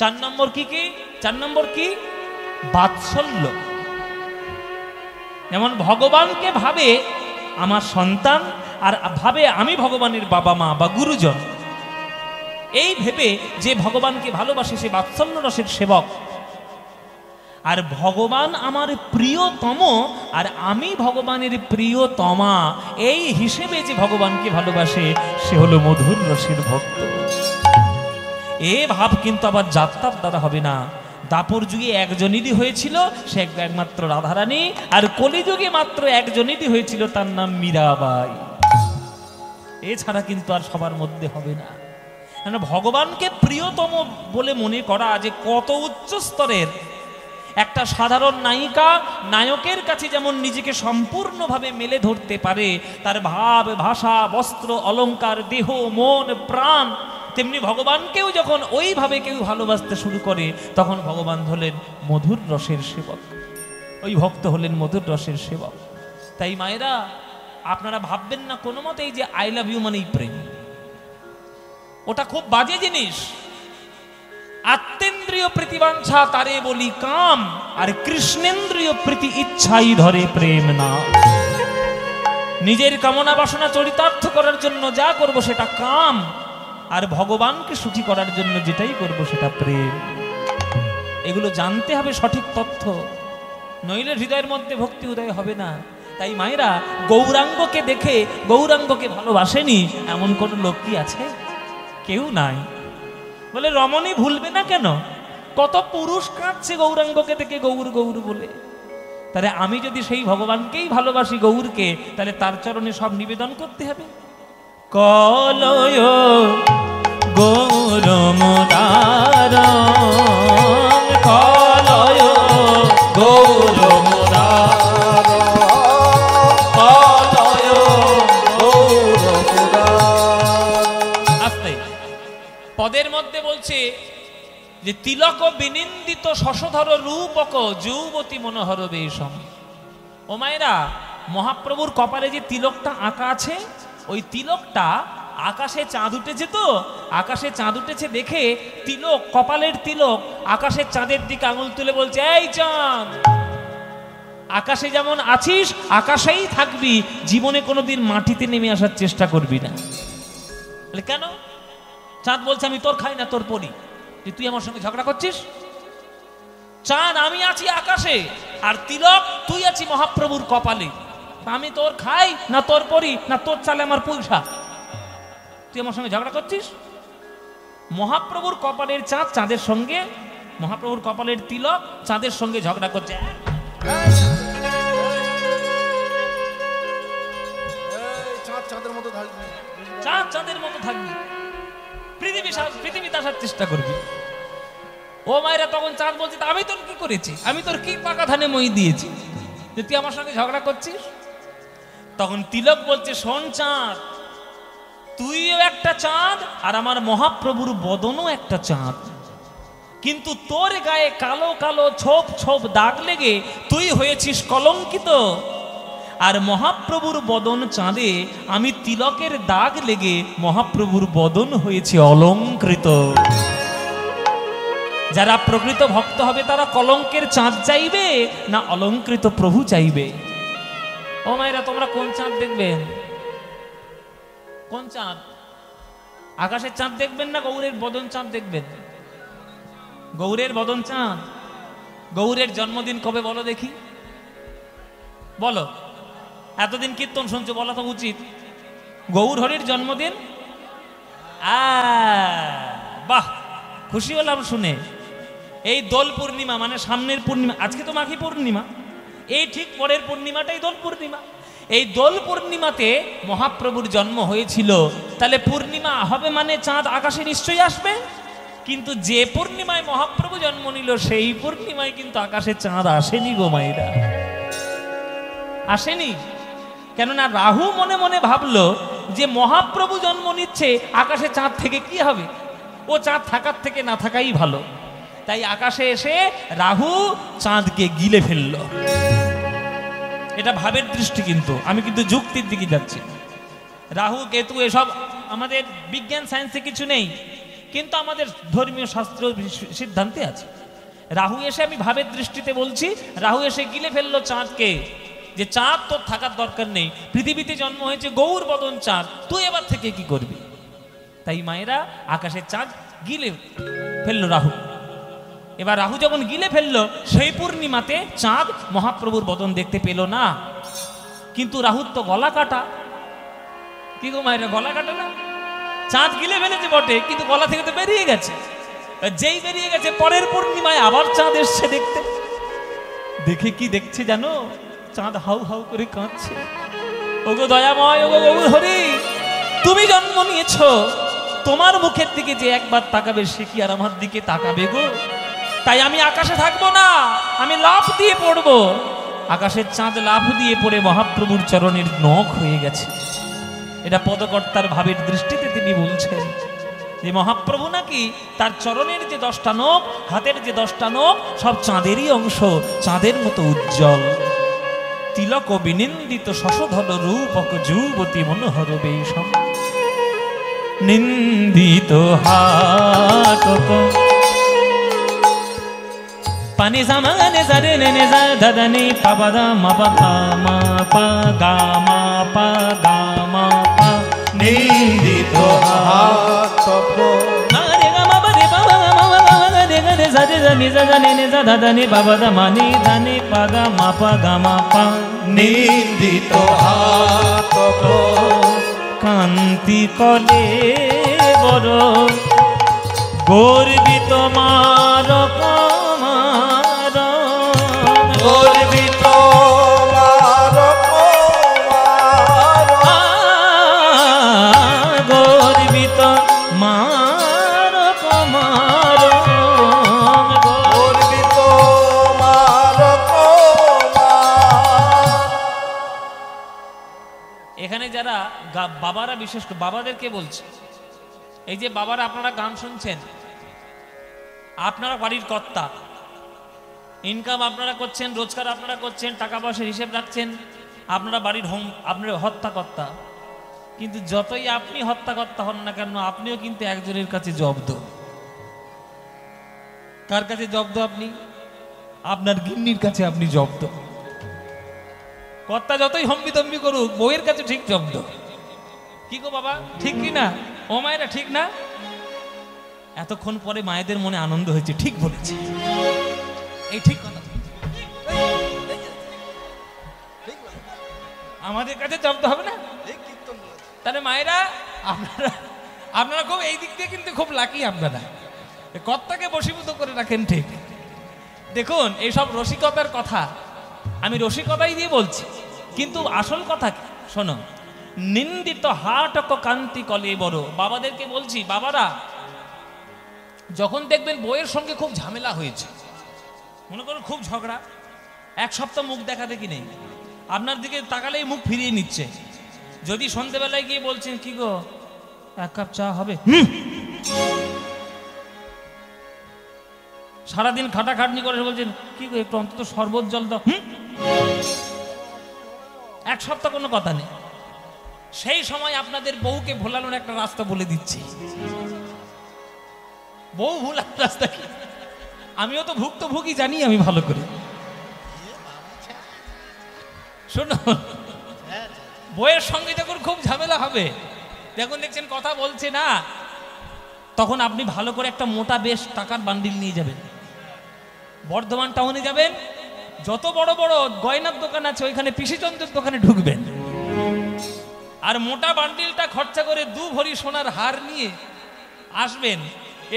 4 নম্বর কি কি? 4 নম্বর কি? বাৎসল্য। যেমন ভগবানকে ভাবে আমার সন্তান, আর ভাবে আমি ভগবানের বাবা মা বা গুরুজন। এই ভেবে যে ভগবানকে ভালোবাসে, সে বাৎসল্য রসের সেবক। আর ভগবান আমার প্রিয়তম আর আমি ভগবানের প্রিয়তমা, এই হিসেবে যে ভগবানকে ভালোবাসে, সে হলো মধুর রসের ভক্ত। এ ভাব কিন্তু আবার যাত্রার দ্বারা হবে না। দাপর যুগে একজনেরই হয়েছিল, সে একমাত্র রাধারানী। আর কলিযুগে মাত্র একজনেরই হয়েছিল, তার নাম মীরাবাই। এছাড়া কিন্তু আর সবার মধ্যে হবে না। ভগবানকে প্রিয়তম বলে মনে করা যে কত উচ্চ স্তরের। একটা সাধারণ নায়িকা নায়কের কাছে যেমন নিজেকে সম্পূর্ণভাবে মেলে ধরতে পারে, তার ভাব, ভাষা, বস্ত্র, অলংকার, দেহ, মন, প্রাণ, তেমনি ভগবানকেও যখন ওইভাবে কেউ ভালোবাসতে শুরু করে, তখন ভগবান হলেন মধুর রসের সেবক। ওই ভক্ত হলেন মধুর রসের সেবক। তাই মায়েরা, আপনারা ভাববেন না কোনো মতেই যে আই লাভ ইউ মানেই প্রেম। ওটা খুব বাজে জিনিস। আত্মেন্দ্রিয় প্রীতিবাঞ্ছা তারে বলি কাম, আর কৃষ্ণেন্দ্রিয় প্রীতি ইচ্ছাই ধরে প্রেম না। নিজের কামনা বাসনা চরিতার্থ করার জন্য যা করব সেটা কাম, আর ভগবানকে সুখী করার জন্য যেটাই করব সেটা প্রেম। এগুলো জানতে হবে সঠিক তথ্য, নইলে হৃদয়ের মধ্যে ভক্তি উদয় হবে না। তাই মায়েরা, গৌরাঙ্গকে দেখে গৌরাঙ্গকে ভালোবাসেনি এমন কোন লোক কি আছে? কেউ নাই। বলে রমণী ভুলবে না কেন? কত পুরুষ কাঁদছে গৌরাঙ্গকে দেখে গৌর গৌর বলে। তাহলে আমি যদি সেই ভগবানকেই ভালোবাসি গৌরকে, তাহলে তার চরণে সব নিবেদন করতে হবে। কলয় গৌর মুরার, কলয় গৌর মুরার, কলয় গৌর মুরার। আস্তে পদের মধ্যে বলছে যে তিলক বিনিন্দিত শশধর রূপক যুবতী মনোহর বেশম। ও মায়েরা, মহাপ্রভুর কপালে যে তিলকটা আঁকা আছে, ওই তিলকটা আকাশে চাঁদ উঠেছে, তো আকাশে চাঁদ উঠেছে দেখে তিলক, কপালের তিলক আকাশের চাঁদের দিকে আঙুল তুলে বলছে, এই চাঁদ, আকাশে যেমন আছিস আকাশেই থাকবি, জীবনে কোনোদিন মাটিতে নেমে আসার চেষ্টা করবি না। কেন? চাঁদ বলছে, আমি তোর খাই না তোর পরি, তুই আমার সঙ্গে ঝগড়া করছিস? চাঁদ, আমি আছি আকাশে, আর তিলক তুই আছি মহাপ্রভুর কপালে, আমি তোর খাই না তোর পরি না তোর চালে আমার পয়সা, তুই আমার সঙ্গে ঝগড়া করছিস? মহাপ্রভুর কপালের চাঁদ চাঁদের সঙ্গে, মহাপ্রভুর কপালের তিলক চাঁদের সঙ্গে ঝগড়া করছে। চাঁদ চাঁদের মতো থাকবি, চাঁদ চাঁদের মতো থাকবি, পৃথিবীতে আসার চেষ্টা করবি। ও মায়েরা, তখন চাঁদ বলছে, আমি তোর কি করেছি? আমি তোর কি পাকা ধানে মই দিয়েছি যে তুই আমার সঙ্গে ঝগড়া করছিস? তখন তিলক বলছে, শোন চাঁদ, তুইও একটা চাঁদ আর আমার মহাপ্রভুর বদনও একটা চাঁদ, কিন্তু তোর গায়ে কালো কালো ছোপ ছোপ দাগ লেগে তুই হয়েছিস কলঙ্কিত, আর মহাপ্রভুর বদন চাঁদে আমি তিলকের দাগ লেগে মহাপ্রভুর বদন হয়েছে অলঙ্কৃত। যারা প্রকৃত ভক্ত হবে তারা কলঙ্কের চাঁদ চাইবে না অলঙ্কৃত প্রভু চাইবে? ও মায়েরা, তোমরা কোন চাঁদ দেখবেন? কোন চাঁদ? আকাশের চাঁদ দেখবেন না গৌরের বদন চাঁদ দেখবেন? গৌরের বদন চাঁদ। গৌরের জন্মদিন কবে বলো দেখি? বলো, এতদিন কীর্তন শুনছো, বলা তো উচিত। গৌর হরির জন্মদিন? বাহ, খুশি হলাম শুনে। এই দোল পূর্ণিমা, মানে সামনের পূর্ণিমা, আজকে তো মাঘী পূর্ণিমা, এই ঠিক পরের পূর্ণিমাটাই দোল পূর্ণিমা। এই দোল পূর্ণিমাতে মহাপ্রভুর জন্ম হয়েছিল, তাহলে পূর্ণিমা হবে মানে চাঁদ আকাশে নিশ্চয়ই আসবে। কিন্তু যে পূর্ণিমায় মহাপ্রভু জন্ম নিল সেই পূর্ণিমায় কিন্তু আকাশে চাঁদ আসেনি গো মায়েরা, আসেনি। কেননা রাহু মনে মনে ভাবলো যে মহাপ্রভু জন্ম নিচ্ছে, আকাশে চাঁদ থেকে কি হবে, ও চাঁদ থাকার থেকে না থাকাই ভালো। তাই আকাশে এসে রাহু চাঁদকে গিলে ফেলল। এটা ভাবের দৃষ্টি, কিন্তু আমি কিন্তু যুক্তির দিকে যাচ্ছি। রাহু কেতু এসব আমাদের বিজ্ঞান সায়েন্সে কিছু নেই, কিন্তু আমাদের ধর্মীয় শাস্ত্র সিদ্ধান্তে আছে। রাহু এসে, আমি ভাবের দৃষ্টিতে বলছি, রাহু এসে গিলে ফেললো চাঁদকে, যে চাঁদ তোর থাকার দরকার নেই, পৃথিবীতে জন্ম হয়েছে গৌর বদন চাঁদ, তুই এবার থেকে কি করবি? তাই মায়েরা, আকাশের চাঁদ গিলে ফেললো রাহু। এবার রাহু যখন গিলে ফেললো, সেই পূর্ণিমাতে চাঁদ মহাপ্রভুর বদন দেখতে পেল না। কিন্তু রাহুর তো গলা কাটা। কি গো মায়েরা, গলা কাটা না? চাঁদ গিলে ফেলেছে বটে, কিন্তু গলা থেকে তো বেরিয়ে গেছে। যেই বেরিয়ে গেছে, পরের পূর্ণিমায় আবার চাঁদ এসছে দেখতে। দেখে কি দেখছে জানো? চাঁদ হাউ হাউ করে কাঁদছে। ওগো দয়াময়, ওগো গৌর হরি, তুমি জন্ম নিয়েছ, তোমার মুখের দিকে যে একবার তাকাবে সে কি আর আমার দিকে তাকাবে গো? তাই আমি আকাশে থাকবো না, আমি লাফ দিয়ে পড়বো। আকাশের চাঁদ লাফ দিয়ে পড়ে মহাপ্রভুর চরণের নখ হয়ে গেছে। এটা পদকর্তার ভাবের দৃষ্টিতে তিনি বলছেন যে মহাপ্রভু নাকি তার চরণের যে 10টা নখ, হাতের যে 10টা নখ, সব চাঁদেরই অংশ, চাঁদের মতো উজ্জ্বল। তিলক বিনিন্দিত শশধর রূপক যুবতী মনোহর বেশম, নিন্দিত হাতক পানি সামানে সারে নে সা দাদানি পাবাদা মাপাদা মা পা গা মা পা গা মা পা নিন্দিত হাত তব রে গা মা রে বাবা মা রে গা রে সারে নি সা নে সা দাদানি পাবাদা মানি দানি পা গা মা পা গা মা পা নিন্দিত হাত তব কান্তি কলে বড় গর্বিত মার কমার গর্বিত মার কুমার গর্বিত মার কমার গর্বিত মার কুমার। এখানে যারা বাবারা, বিশেষ করে বাবাদেরকে বলছে, এই যে বাবারা আপনারা গান শুনছেন, আপনারা বাড়ির কর্তা, ইনকাম আপনারা করছেন, রোজগার আপনারা করছেন, টাকা পয়সার হিসেব রাখছেন, আপনারা বাড়ির আপনার হত্যাকর্তা। কিন্তু যতই আপনি হত্যাকর্তা হন না কেন, আপনিও কিন্তু একজনের কাছে জব্দ। কার কাছে জব্দ? আপনি আপনার গিন্নির কাছে আপনি জব্দ। কর্তা যতই হম্বিতম্বি করুক, বউয়ের কাছে ঠিক জব্দ। কি গো বাবা, ঠিক কি না? ও মায়েরা ঠিক না? এতক্ষণ পরে মায়েদের মনে আনন্দ হয়েছে, ঠিক বলেছে, এই ঠিক কথা। আমাদের কাছে জব্দ হবে না? তাহলে মায়েরা আপনারা খুব এই দিক দিয়ে কিন্তু খুব লাকি। আপনারা কর্তাকে বশীভূত করে রাখেন, ঠিক। দেখুন, এইসব রসিকতার কথা আমি রসিকতাই দিয়ে বলছি, কিন্তু আসল কথা কি শোনো। নিন্দিত হাটক কান্তি কলে বড়। বাবাদেরকে বলছি, বাবারা যখন দেখবেন বইয়ের সঙ্গে খুব ঝামেলা হয়েছে, মনে করুন খুব ঝগড়া, এক সপ্তাহ মুখ দেখা দেখি নেই, আপনার দিকে তাকালেই মুখ ফিরিয়ে নিচ্ছে। যদি সন্ধ্যেবেলায় গিয়ে বলছেন, কি গো এক কাপ চা হবে? সারাদিন খাটাখাটনি করে বলছেন, কি গো একটু অন্তত শরবত জল দাও। এক সপ্তাহ কোনো কথা নেই। সেই সময় আপনাদের বউকে ভোলানোর একটা রাস্তা বলে দিচ্ছি। বউ ভোলার রাস্তা কি? আমিও তো ভুক্তভোগী, জানি আমি ভালো করে। শোনো, বউয়ের সঙ্গে যখন খুব ঝামেলা হবে, যখন দেখছেন কথা বলছে না, তখন আপনি ভালো করে একটা মোটা বেশ টাকার বান্ডিল নিয়ে যাবেন, বর্ধমান টাউনে যাবেন, যত বড় বড় গয়নার দোকান আছে ওইখানে পিসিচন্দ্রের দোকানে ঢুকবেন, আর মোটা বান্ডিলটা খরচা করে 2 ভরি সোনার হার নিয়ে আসবেন।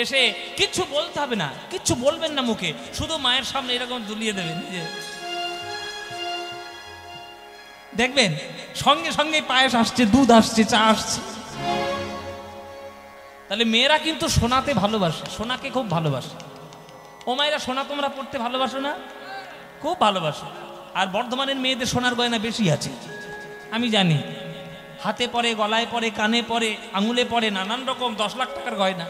এসে কিচ্ছু বলতে হবে না, কিচ্ছু বলবেন না মুখে, শুধু মায়ের সামনে এরকম ঝুলিয়ে দেবেন। দেখবেন সঙ্গে সঙ্গে পায়েস আসছে, দুধ আসছে, চা আসছে। তাহলে মেয়েরা কিন্তু সোনাতে ভালোবাসে, সোনাকে খুব ভালোবাসে। ও মায়েরা, সোনা তোমরা পড়তে ভালোবাসো না? খুব ভালোবাসো। আর বর্ধমানের মেয়েদের সোনার গয়না বেশি আছে, আমি জানি। হাতে পরে, গলায় পরে, কানে পরে, আঙুলে পরে, নানান রকম 10 লাখ টাকার গয়না।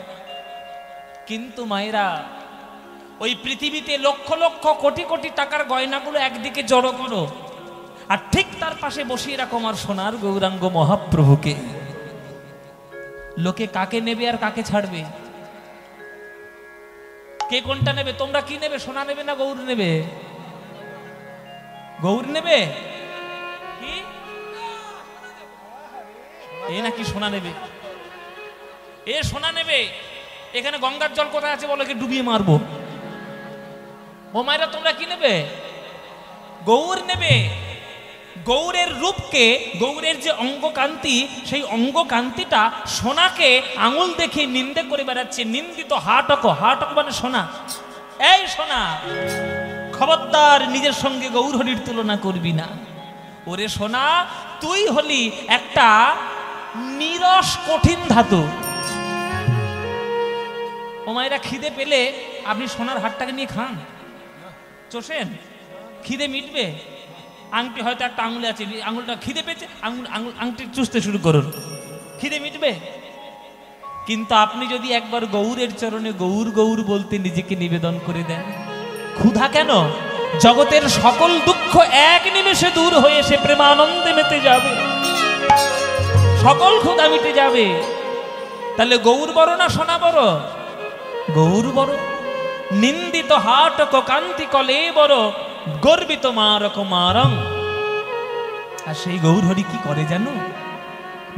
কিন্তু মায়েরা, ওই পৃথিবীতে লক্ষ লক্ষ কোটি কোটি টাকার গয়নাগুলো একদিকে জড়ো করো, আর ঠিক তার পাশে বসিয়ে রাখো আমার সোনার গৌরাঙ্গ মহাপ্রভুকে। লোকে কাকে নেবে আর কাকে ছাড়বে? কে কোনটা নেবে? তোমরা কি নেবে? সোনা নেবে না গৌর নেবে? গৌর নেবে কি? এ নাকি সোনা নেবে? এ সোনা নেবে। এখানে গঙ্গার জল কোথায় আছে বলো, ডুবিয়ে মারবো। ও মায়েরা, তোমরা কি নেবে? গৌর নেবে। গৌরের রূপকে, গৌরের যে অঙ্গকান্তি, সেই অঙ্গকান্তিটা সোনাকে আঙুল দেখে নিন্দে করে বেড়াচ্ছে। নিন্দিত হাটক, হাটক মানে সোনা। এই সোনা, খবরদার নিজের সঙ্গে গৌর হরির তুলনা করবি না। ওরে সোনা, তুই হলি একটা নিরস কঠিন ধাতু। ও মায়েরা, খিদে পেলে আপনি সোনার হাটটাকে নিয়ে খান, চোষেন, খিদে মিটবে। আংটি হয়তো একটা আঙুলে আছে, আঙুলটা খিদে পেয়েছে, আংটি চুষতে শুরু করুন, খিদে মিটবে। কিন্তু আপনি যদি একবার গৌরের চরণে গৌর গৌর বলতে নিজেকে নিবেদন করে দেন, ক্ষুধা কেন, জগতের সকল দুঃখ এক নিমেষে দূর হয়ে সে প্রেমানন্দে মেতে যাবে, সকল ক্ষুধা মিটে যাবে। তাহলে গৌর বড় না সোনা বড়? গৌর বড়। নিন্দিত হাটক কান্তি কলেবর গর্বিত মারক মারং। আর সেই গৌরহরি কি করে জানো?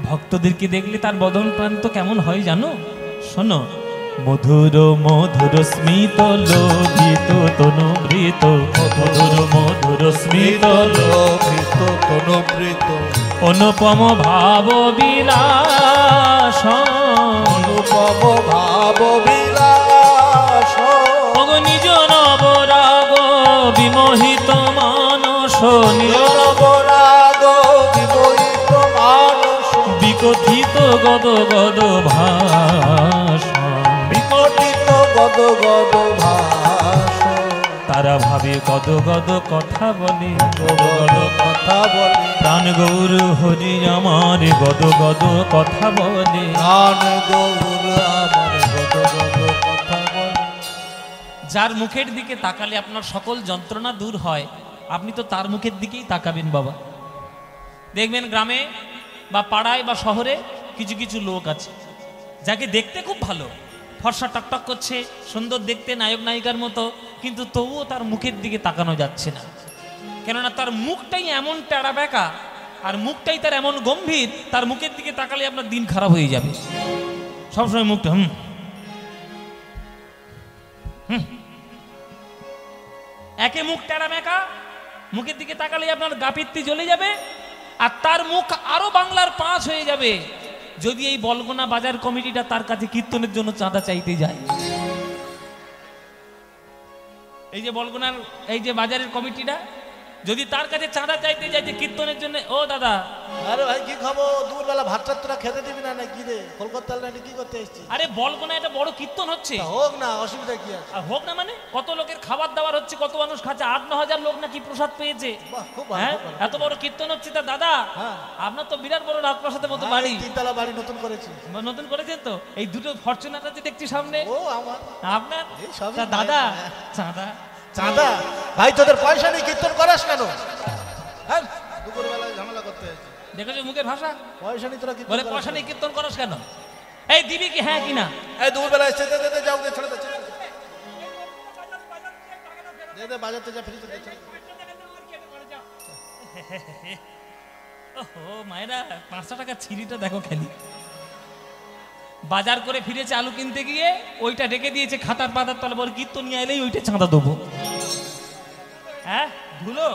ভক্তদেরকে দেখলে তার বদন প্রান্ত কেমন হয় জানো? শোনো, মধুর মধুর স্মিত লোভিত তনুবৃত, মধুর মধুর স্মিত লোভিত তনুবৃত, অনুপম ভাব বিলাস, অনুপম ভাব বিলাস, নিজ নবরাগ বিমোহিত মানস, নবরাগ বিমোহিত মানস, বিকথিত গদ গদ ভাষ, বিকটিত গদ গদ ভাষ। তারা ভাবে গদ গদ কথা বলে, গদ গদ কথা বলে, প্রাণ গৌর হরি আমার গদ গদ কথা বলে। প্রাণ গৌর আমার গদ গদ কথা বলে। যার মুখের দিকে তাকালে আপনার সকল যন্ত্রণা দূর হয়, আপনি তো তার মুখের দিকেই তাকাবেন বাবা। দেখবেন গ্রামে বা পাড়ায় বা শহরে কিছু কিছু লোক আছে যাকে দেখতে খুব ভালো, ফর্সা টকটক করছে, সুন্দর দেখতে, নায়ক নায়িকার মতো, কিন্তু তবুও তার মুখের দিকে তাকানো যাচ্ছে না। কেননা তার মুখটাই এমন টেরা বেঁকা আর মুখটাই তার এমন গম্ভীর, তার মুখের দিকে তাকালে আপনার দিন খারাপ হয়ে যাবে। সবসময় মুখটা একে মুখ টেরা বেঁকা, মুখের দিকে তাকালে আপনার গাপিত্তি জ্বলে যাবে, আর তার মুখ আরো বাংলার পাঁচ হয়ে যাবে যদি এই বলগোনা বাজার কমিটিটা তার কাছে কীর্তনের জন্য চাঁদা চাইতে যায়। এই যে বলগোনার এই যে বাজারের কমিটিটা যদি তার কাছে চাঁদা চাইতে যায় যে কীর্তনের জন্য, ও দাদা, আরে ভাই কি খাবো, দুপুরবেলা ভাতটা তোরা খেতে দিবি না নাকি রে? কলকাতা লাইনে কি করতে এসেছিস? আরে বলগোনা এটা বড় কীর্তন হচ্ছে, হোক না, অসুবিধা কি আছে? আর হোক না মানে কত লোকের খাবার দাবার হচ্ছে, কত মানুষ খাচ্ছে, 8-9 হাজার লোক নাকি প্রসাদ পেয়েছে। বাহ, খুব ভালো, হ্যাঁ, খুব ভালো। এত বড় কীর্তন হচ্ছে। তা দাদা, হ্যাঁ। আপনার তো বিরাট বড় রাজপ্রাসাদের মতো বাড়ি, তিনতলা বাড়ি নতুন করেছি। নতুন করেছেন তো, এই দুটো ফরচুনার আছে দেখছি সামনে ও আমার আপনার। এই সবই তা দাদা, মায়ের। চাঁদা চাঁদা ভাই, তোদের পয়সা নেই, কীর্তন করাস কেন? হ্যাঁ, দুপুরবেলায় ঝামেলা করতে হয়েছে। দেখেছো মুখের ভাষা, পয়সা নেই, তোরা কীর্তন বলে করাস পয়সা কেন? নেই কীর্তন করস কেন? এই দিবি কি হ্যাঁ কিনা? এই দুপুরবেলা এসে দে দে দে, যাও দে, ছেড়ে দে, ছেড়ে দে। দে দে, বাজাতে যা, ফ্রিজে দে, ছেড়ে দে। ওহো মায়েরা, 500 টাকার ছিঁড়িটা দেখো খালি। বাজার করে ফিরেছে আলু কিনতে গিয়ে, ওইটা রেখে দিয়েছে খাতার পাতার তলে, বলে কীর্তন নিয়ে এলেই ওইটা চাঁদা দেবো। হ্যাঁ ধুলো,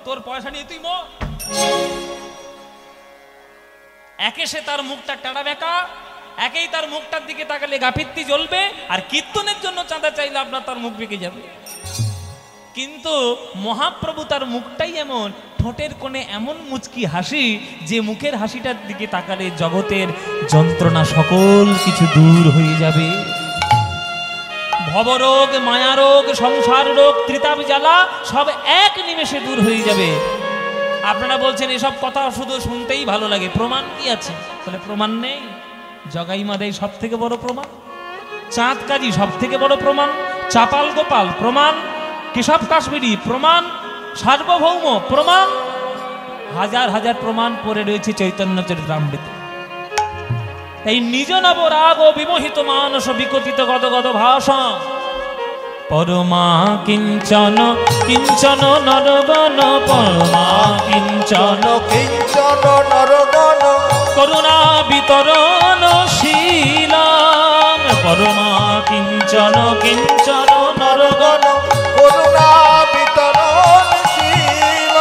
তোর পয়সা নিয়ে তুই মর। একে সে তার মুখটা টেরা বেঁকা, একেই তার মুখটার দিকে তাকালে গাফিত্তি জ্বলবে, আর কীর্তনের জন্য চাঁদা চাইলে আপনার তার মুখ বেঁকে যাবে। কিন্তু মহাপ্রভু তার মুখটাই এমন, ঠোঁটের কোণে এমন মুচকি হাসি, যে মুখের হাসিটার দিকে তাকালে জগতের যন্ত্রণা সকল কিছু দূর হয়ে যাবে। ভবরোগ, মায়ারোগ, সংসার রোগ, ত্রিতাপ জ্বালা সব এক নিমেষে দূর হয়ে যাবে। আপনারা বলছেন এসব কথা শুধু শুনতেই ভালো লাগে, প্রমাণ কি আছে? বলে প্রমাণ নেই। জগাই মাদাই সব থেকে বড় প্রমাণ, চাঁদ কাজী সব থেকে বড় প্রমাণ, চাপাল গোপাল প্রমাণ, কেশব কাশ্মীরি প্রমাণ, সার্বভৌম প্রমাণ, হাজার হাজার প্রমাণ পড়ে রয়েছে চৈতন্য চরিতামৃতে। এই নিজ নব রাগ ও বিমোহিত মানস বিকথিত গদ গদ ভাষা, পরমা কিঞ্চন কিঞ্চন নরগণ, পরমা কিঞ্চন কিঞ্চন নরগণ, করুণা বিতরণ শীলম, পরমা কিঞ্চন কিঞ্চন নরগণ, করুণা বিতরণশীল,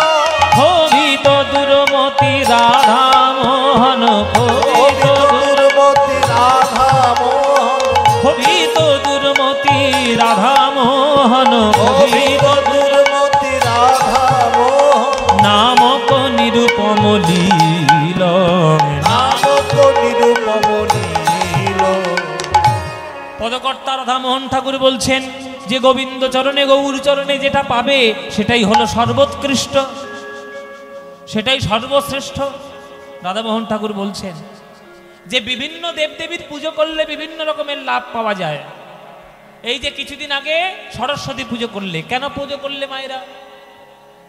ক্ষোভিত দুর্মতি রাধা মোহন, ক্ষোভিত দুর্মতি রাধা মোহন, ক্ষোভিত দুর্মতি রাধা মোহন, ক্ষোভিত দুর্মতি রাধা মোহন, নামক নিরূপম লীল, নামক নিরূপম লীল। পদকর্তা রাধামোহন ঠাকুর বলছেন যে গোবিন্দ চরণে, গৌর চরণে যেটা পাবে সেটাই হলো সর্বোৎকৃষ্ট, সেটাই সর্বশ্রেষ্ঠ। রাধামোহন ঠাকুর বলছেন যে বিভিন্ন দেবদেবীর পুজো করলে বিভিন্ন রকমের লাভ পাওয়া যায়। এই যে কিছুদিন আগে সরস্বতী পুজো করলে, কেন পুজো করলে মায়েরা?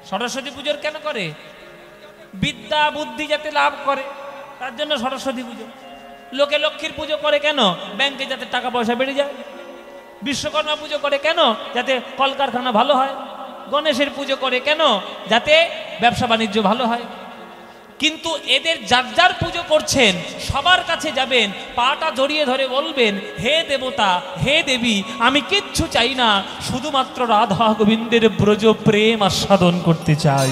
সরস্বতী পুজোর কেন করে? বিদ্যা বুদ্ধি যাতে লাভ করে তার জন্য সরস্বতী পুজো। লোকে লক্ষ্মীর পুজো করে কেন? ব্যাংকে যাতে টাকা পয়সা বেড়ে যায়। বিশ্বকর্মা পুজো করে কেন? যাতে কলকারখানা ভালো হয়। গণেশের পুজো করে কেন? যাতে ব্যবসা বাণিজ্য ভালো হয়। কিন্তু এদের যার যার পুজো করছেন সবার কাছে যাবেন, পাটা জড়িয়ে ধরে বলবেন, হে দেবতা, হে দেবী, আমি কিচ্ছু চাই না, শুধুমাত্র রাধা গোবিন্দের ব্রজ প্রেম আস্বাদন করতে চাই।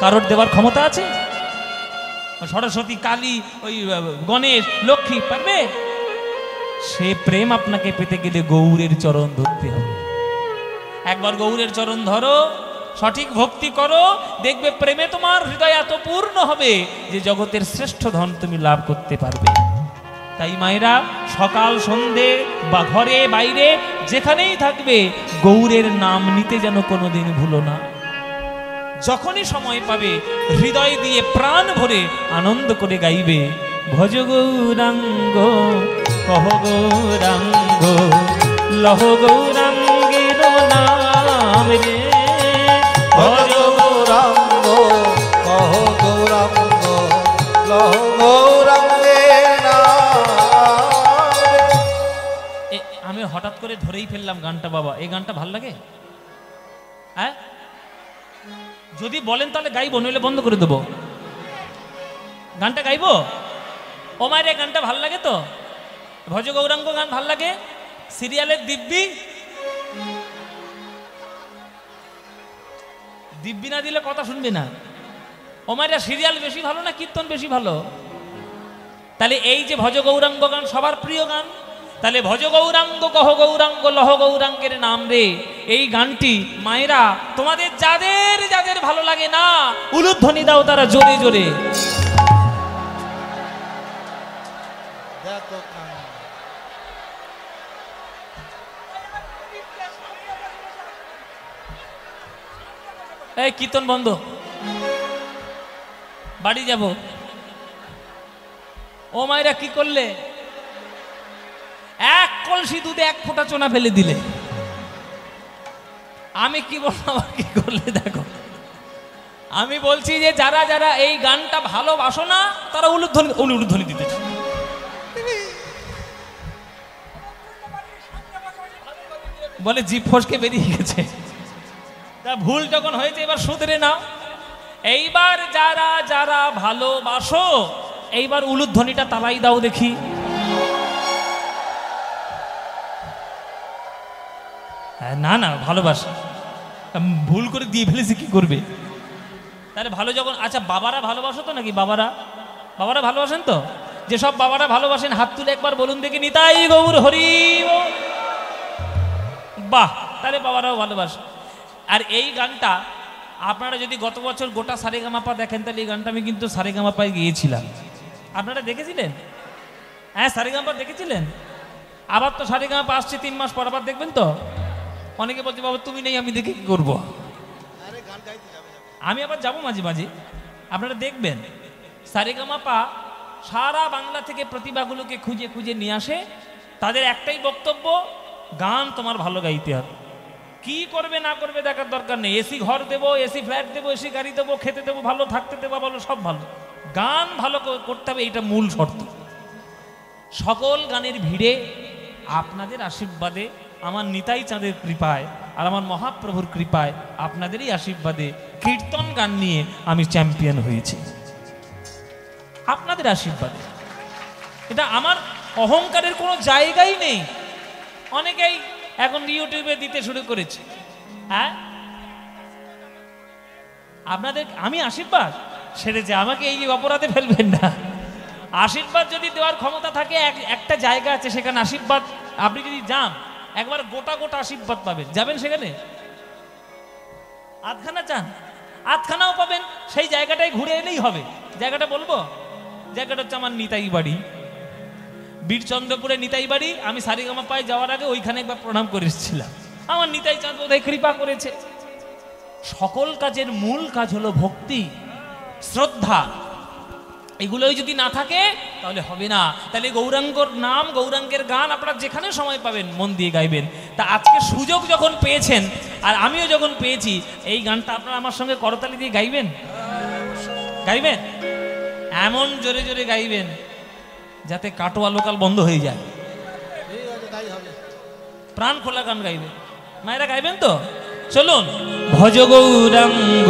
কারোর দেওয়ার ক্ষমতা আছে? সরস্বতী, কালী, ওই গণেশ, লক্ষ্মী পারবে? সে প্রেম আপনাকে পেতে গেলে গৌরের চরণ ধরতে হবে। একবার গৌরের চরণ ধরো, সঠিক ভক্তি করো, দেখবে প্রেমে তোমার হৃদয় এত পূর্ণ হবে যে জগতের শ্রেষ্ঠ ধন তুমি লাভ করতে পারবে। তাই মায়েরা, সকাল সন্ধে বা ঘরে বাইরে যেখানেই থাকবে, গৌরের নাম নিতে যেন কোনোদিন ভুলো না। যখনই সময় পাবে হৃদয় দিয়ে প্রাণ ভরে আনন্দ করে গাইবে, ভজ গৌরাঙ্গ কহ গৌরাঙ্গ লহ গৌরাঙ্গের নাম রে, ভজ গৌরাঙ্গ কহ গৌরাঙ্গ লহ গৌরাঙ্গের নাম রে। আমি হঠাৎ করে ধরেই ফেললাম গানটা। বাবা, এই গানটা ভাল লাগে? হ্যাঁ, যদি বলেন তাহলে গাইবো, নইলে বন্ধ করে দেবো। গানটা গাইবো? ও মায়ের এই গানটা ভাল লাগে তো? ভজ গৌরাঙ্গ গান ভাল লাগে? সিরিয়ালের দিব্যি, দিব্যি না দিলে কথা শুনবে না। ও মায়েরা, সিরিয়াল বেশি ভালো না কীর্তন বেশি ভালো? তাহলে এই যে ভজ গৌরাঙ্গ গান সবার প্রিয় গান, তাহলে ভজ গৌরাঙ্গ কহ গৌরাঙ্গ লহ গৌরাঙ্গের নাম রে, এই গানটি মায়েরা তোমাদের যাদের যাদের ভালো লাগে না, উলুধ্বনি দাও তারা জোরে জোরে। এই কীর্তন বন্ধ, বাড়ি যাব। ও মায়েরা, কি করলে? এক কলসি দুধে এক ফোঁটা চোনা ফেলে দিলে। আমি কি বললাম আর কি করলে দেখো। আমি বলছি যে যারা যারা এই গানটা ভালোবাসো না, তারা উলুধ্বনি দিতেছে। বলে জিভ ফসকে বেরিয়ে গেছে। তা ভুল যখন হয়েছে এবার শুধরে নাও। এইবার যারা যারা ভালোবাসো, এইবার উলুধ্বনিটা তালাই দাও দেখি। না না, ভালোবাসে, ভুল করে দিয়ে ফেলেছি, কি করবে? তাহলে ভালো যখন, আচ্ছা বাবারা ভালোবাসো তো নাকি? বাবারা, বাবারা ভালোবাসেন তো? যেসব বাবারা ভালোবাসেন হাত তুলে একবার বলুন দেখি, নিতাই গৌর হরি। বাহ, তাহলে বাবারাও ভালোবাসে। আর এই গানটা আপনারা যদি গত বছর গোটা সারেগামাপা দেখেন, তাহলে এই গানটা আমি কিন্তু সারেগামাপায় গিয়েছিলাম। আপনারা দেখেছিলেন? হ্যাঁ, সারেগামাপা দেখেছিলেন। আবার তো সারেগামাপা আসছে 3 মাস পর, আবার দেখবেন তো? অনেকে বলছে, বাবা তুমি নেই, আমি দেখে কি করবো? আমি আবার যাবো মাঝে মাঝে, আপনারা দেখবেন। সারেগামাপা সারা বাংলা থেকে প্রতিভাগুলোকে খুঁজে খুঁজে নিয়ে আসে। তাদের একটাই বক্তব্য, গান তোমার ভালো গাইতে হবে। কি করবে না করবে দেখার দরকার নেই। এসি ঘর দেবো, এসি ফ্ল্যাট দেবো, এসি গাড়ি দেবো, খেতে দেবো, ভালো থাকতে দেবো, ভালো, সব ভালো, গান ভালো করতে হবে, এটা মূল শর্ত। সকল গানের ভিড়ে আপনাদের আশীর্বাদে, আমার নিতাই চাঁদের কৃপায় আর আমার মহাপ্রভুর কৃপায়, আপনাদেরই আশীর্বাদে কীর্তন গান নিয়ে আমি চ্যাম্পিয়ন হয়েছি, আপনাদের আশীর্বাদে। এটা আমার অহংকারের কোনো জায়গাই নেই। অনেকেই এখন ইউটিউবে দিতে শুরু করেছে। হ্যাঁ, আপনাদের আমি আশীর্বাদ সেরেছে, আমাকে এই অপরাধে ফেলবেন না। আশীর্বাদ যদি দেওয়ার ক্ষমতা থাকে, একটা জায়গা আছে সেখানে আশীর্বাদ, আপনি যদি যান একবার গোটা গোটা আশীর্বাদ পাবেন। যাবেন সেখানে? আধখানা চান, আধখানাও পাবেন। সেই জায়গাটায় ঘুরে এলেই হবে। জায়গাটা বলবো? জায়গাটা হচ্ছে আমার নিতাই বাড়ি, বীরচন্দ্রপুরে নিতাই বাড়ি। আমি সারেগামাপায় যাওয়ার আগে ওইখানে একবার প্রণাম করে এসেছিলাম। আমার নিতাই চাঁদ বোধহয় কৃপা করেছে। সকল কাজের মূল কাজ হলো ভক্তি, শ্রদ্ধা। এগুলোই যদি না থাকে তাহলে হবে না। তাহলে গৌরাঙ্গর নাম, গৌরাঙ্গের গান আপনারা যেখানে সময় পাবেন মন দিয়ে গাইবেন। তা আজকে সুযোগ যখন পেয়েছেন, আর আমিও যখন পেয়েছি, এই গানটা আপনারা আমার সঙ্গে করতালি দিয়ে গাইবেন। গাইবেন এমন জোরে জোরে গাইবেন যাতে কাটোয়া লোকাল বন্ধ হয়ে যায়। ঠিক আছে, তাই হবে। প্রাণ খোলা গান গাইবে, মায়েরা গাইবেন তো? চলুন। ভজ গৌরাঙ্গ